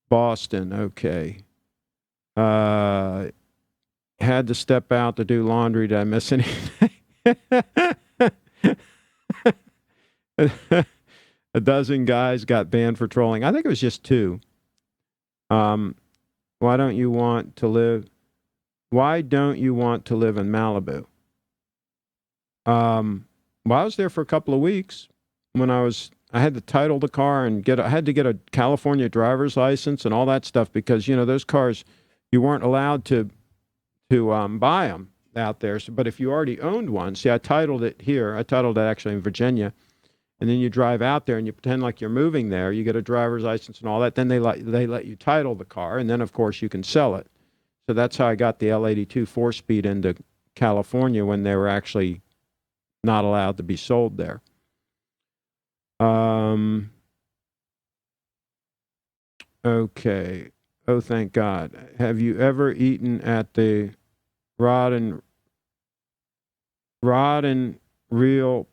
Boston, okay. Had to step out to do laundry. Did I miss anything? A dozen guys got banned for trolling. I think it was just 2. Why don't you want to live in Malibu? Well, I was there for a couple of weeks when I had to title the car and I had to get a California driver's license and all that stuff because, those cars, you weren't allowed to buy them out there. So, but if you already owned one, see, I titled it here. I titled it actually in Virginia. And then you drive out there and you pretend like you're moving there. You get a driver's license and all that. Then they let you title the car. And then, of course, you can sell it. So that's how I got the L82 4-speed into California when they were actually not allowed to be sold there. Okay. Oh, thank God. Have you ever eaten at the Rod and Reel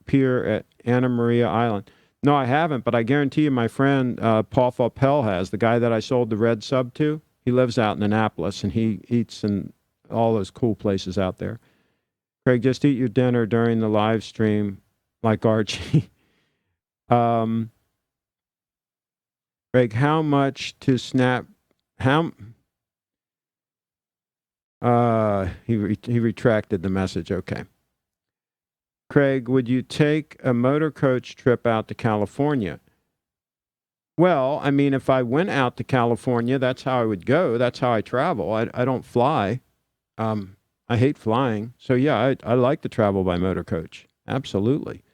Pier at Anna Maria Island? No, I haven't, but I guarantee you my friend Paul Faupel has, the guy that I sold the red sub to. He lives out in Annapolis, and he eats in all those cool places out there. Craig, just eat your dinner during the live stream like Archie. Craig, how much to snap? He retracted the message. Okay. Craig, would you take a motor coach trip out to California? Well, I mean, if I went out to California, that's how I would go. That's how I travel. I don't fly. I hate flying. So, yeah, I like to travel by motor coach. Absolutely.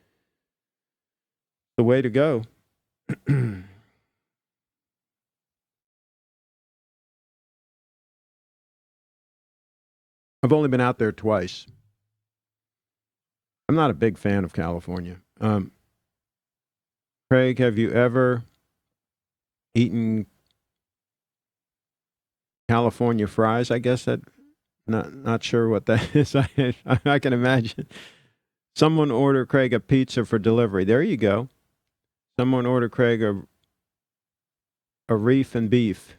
The way to go. I've only been out there twice. I'm not a big fan of California. Craig, have you ever eaten California fries? I guess that not sure what that is. I can imagine. Someone order Craig a pizza for delivery. There you go. Someone order Craig a reef and beef.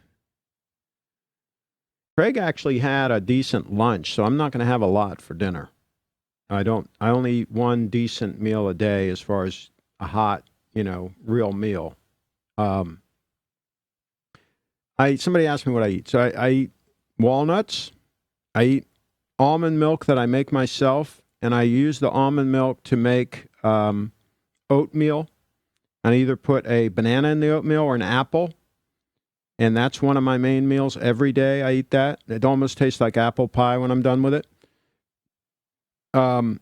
Craig actually had a decent lunch, so I'm not going to have a lot for dinner. I only eat one decent meal a day as far as a hot, real meal. Somebody asked me what I eat. So I eat walnuts. I eat almond milk that I make myself, and I use the almond milk to make oatmeal. And I either put a banana in the oatmeal or an apple. And that's one of my main meals every day. I eat that. It almost tastes like apple pie when I'm done with it. I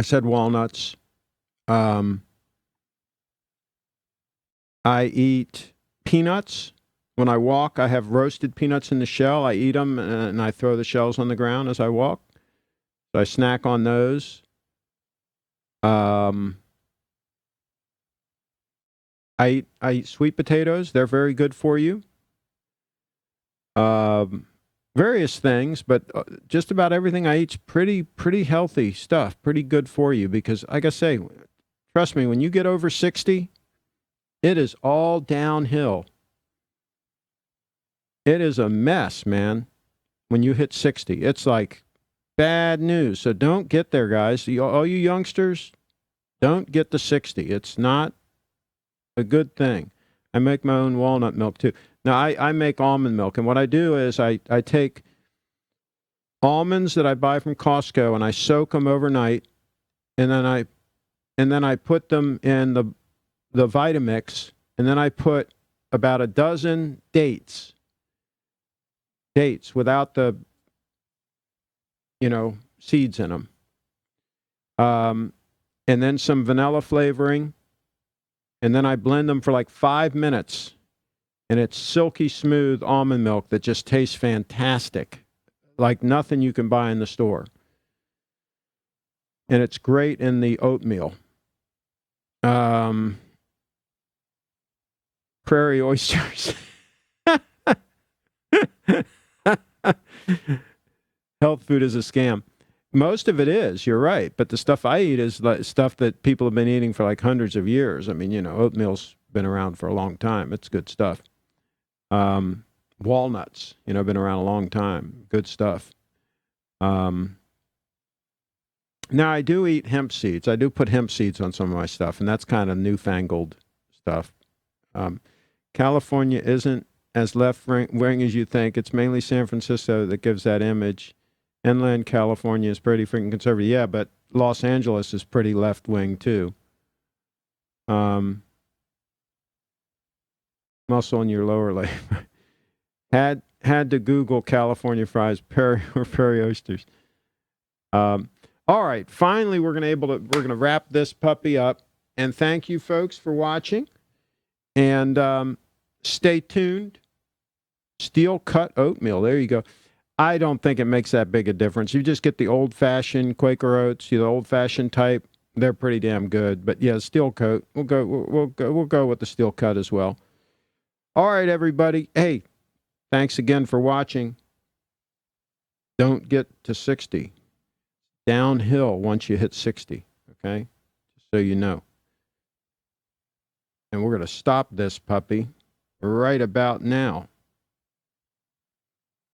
said walnuts. I eat peanuts. When I walk, I have roasted peanuts in the shell. I eat them and I throw the shells on the ground as I walk. So I snack on those. I eat sweet potatoes. They're very good for you. various things, but just about everything I eat's pretty healthy stuff, pretty good for you. Because, like I say, trust me, when you get over 60, it is all downhill. It is a mess, man. When you hit 60, it's like bad news. So don't get there, guys. All you youngsters, don't get to 60. It's not a good thing. I make my own walnut milk too. Now, I make almond milk, and what I do is I take almonds that I buy from Costco and I soak them overnight, and then I put them in the Vitamix, and then I put about a dozen dates without the seeds in them, and then some vanilla flavoring, and then I blend them for like 5 minutes, and it's silky smooth almond milk that just tastes fantastic, like nothing you can buy in the store. And it's great in the oatmeal. Prairie oysters. Health food is a scam. Most of it is, you're right. But the stuff I eat is stuff that people have been eating for like hundreds of years. I mean, oatmeal's been around for a long time. It's good stuff. Walnuts, been around a long time. Good stuff. Now, I do eat hemp seeds. I do put hemp seeds on some of my stuff, and that's kind of newfangled stuff. California isn't as left-wing as you think. It's mainly San Francisco that gives that image. Inland California is pretty freaking conservative. Yeah, but Los Angeles is pretty left-wing, too. Muscle in your lower leg. had to Google California fries, Perry oysters. All right, finally we're gonna wrap this puppy up, and thank you folks for watching, and stay tuned. Steel cut oatmeal, there you go. I don't think it makes that big a difference. You just get the old-fashioned Quaker oats, the old-fashioned type. They're pretty damn good. But yeah, steel cut. We'll go with the steel cut as well. All right, everybody. Hey, thanks again for watching. Don't get to 60. Downhill once you hit 60. Okay, just so you know. And we're going to stop this puppy right about now.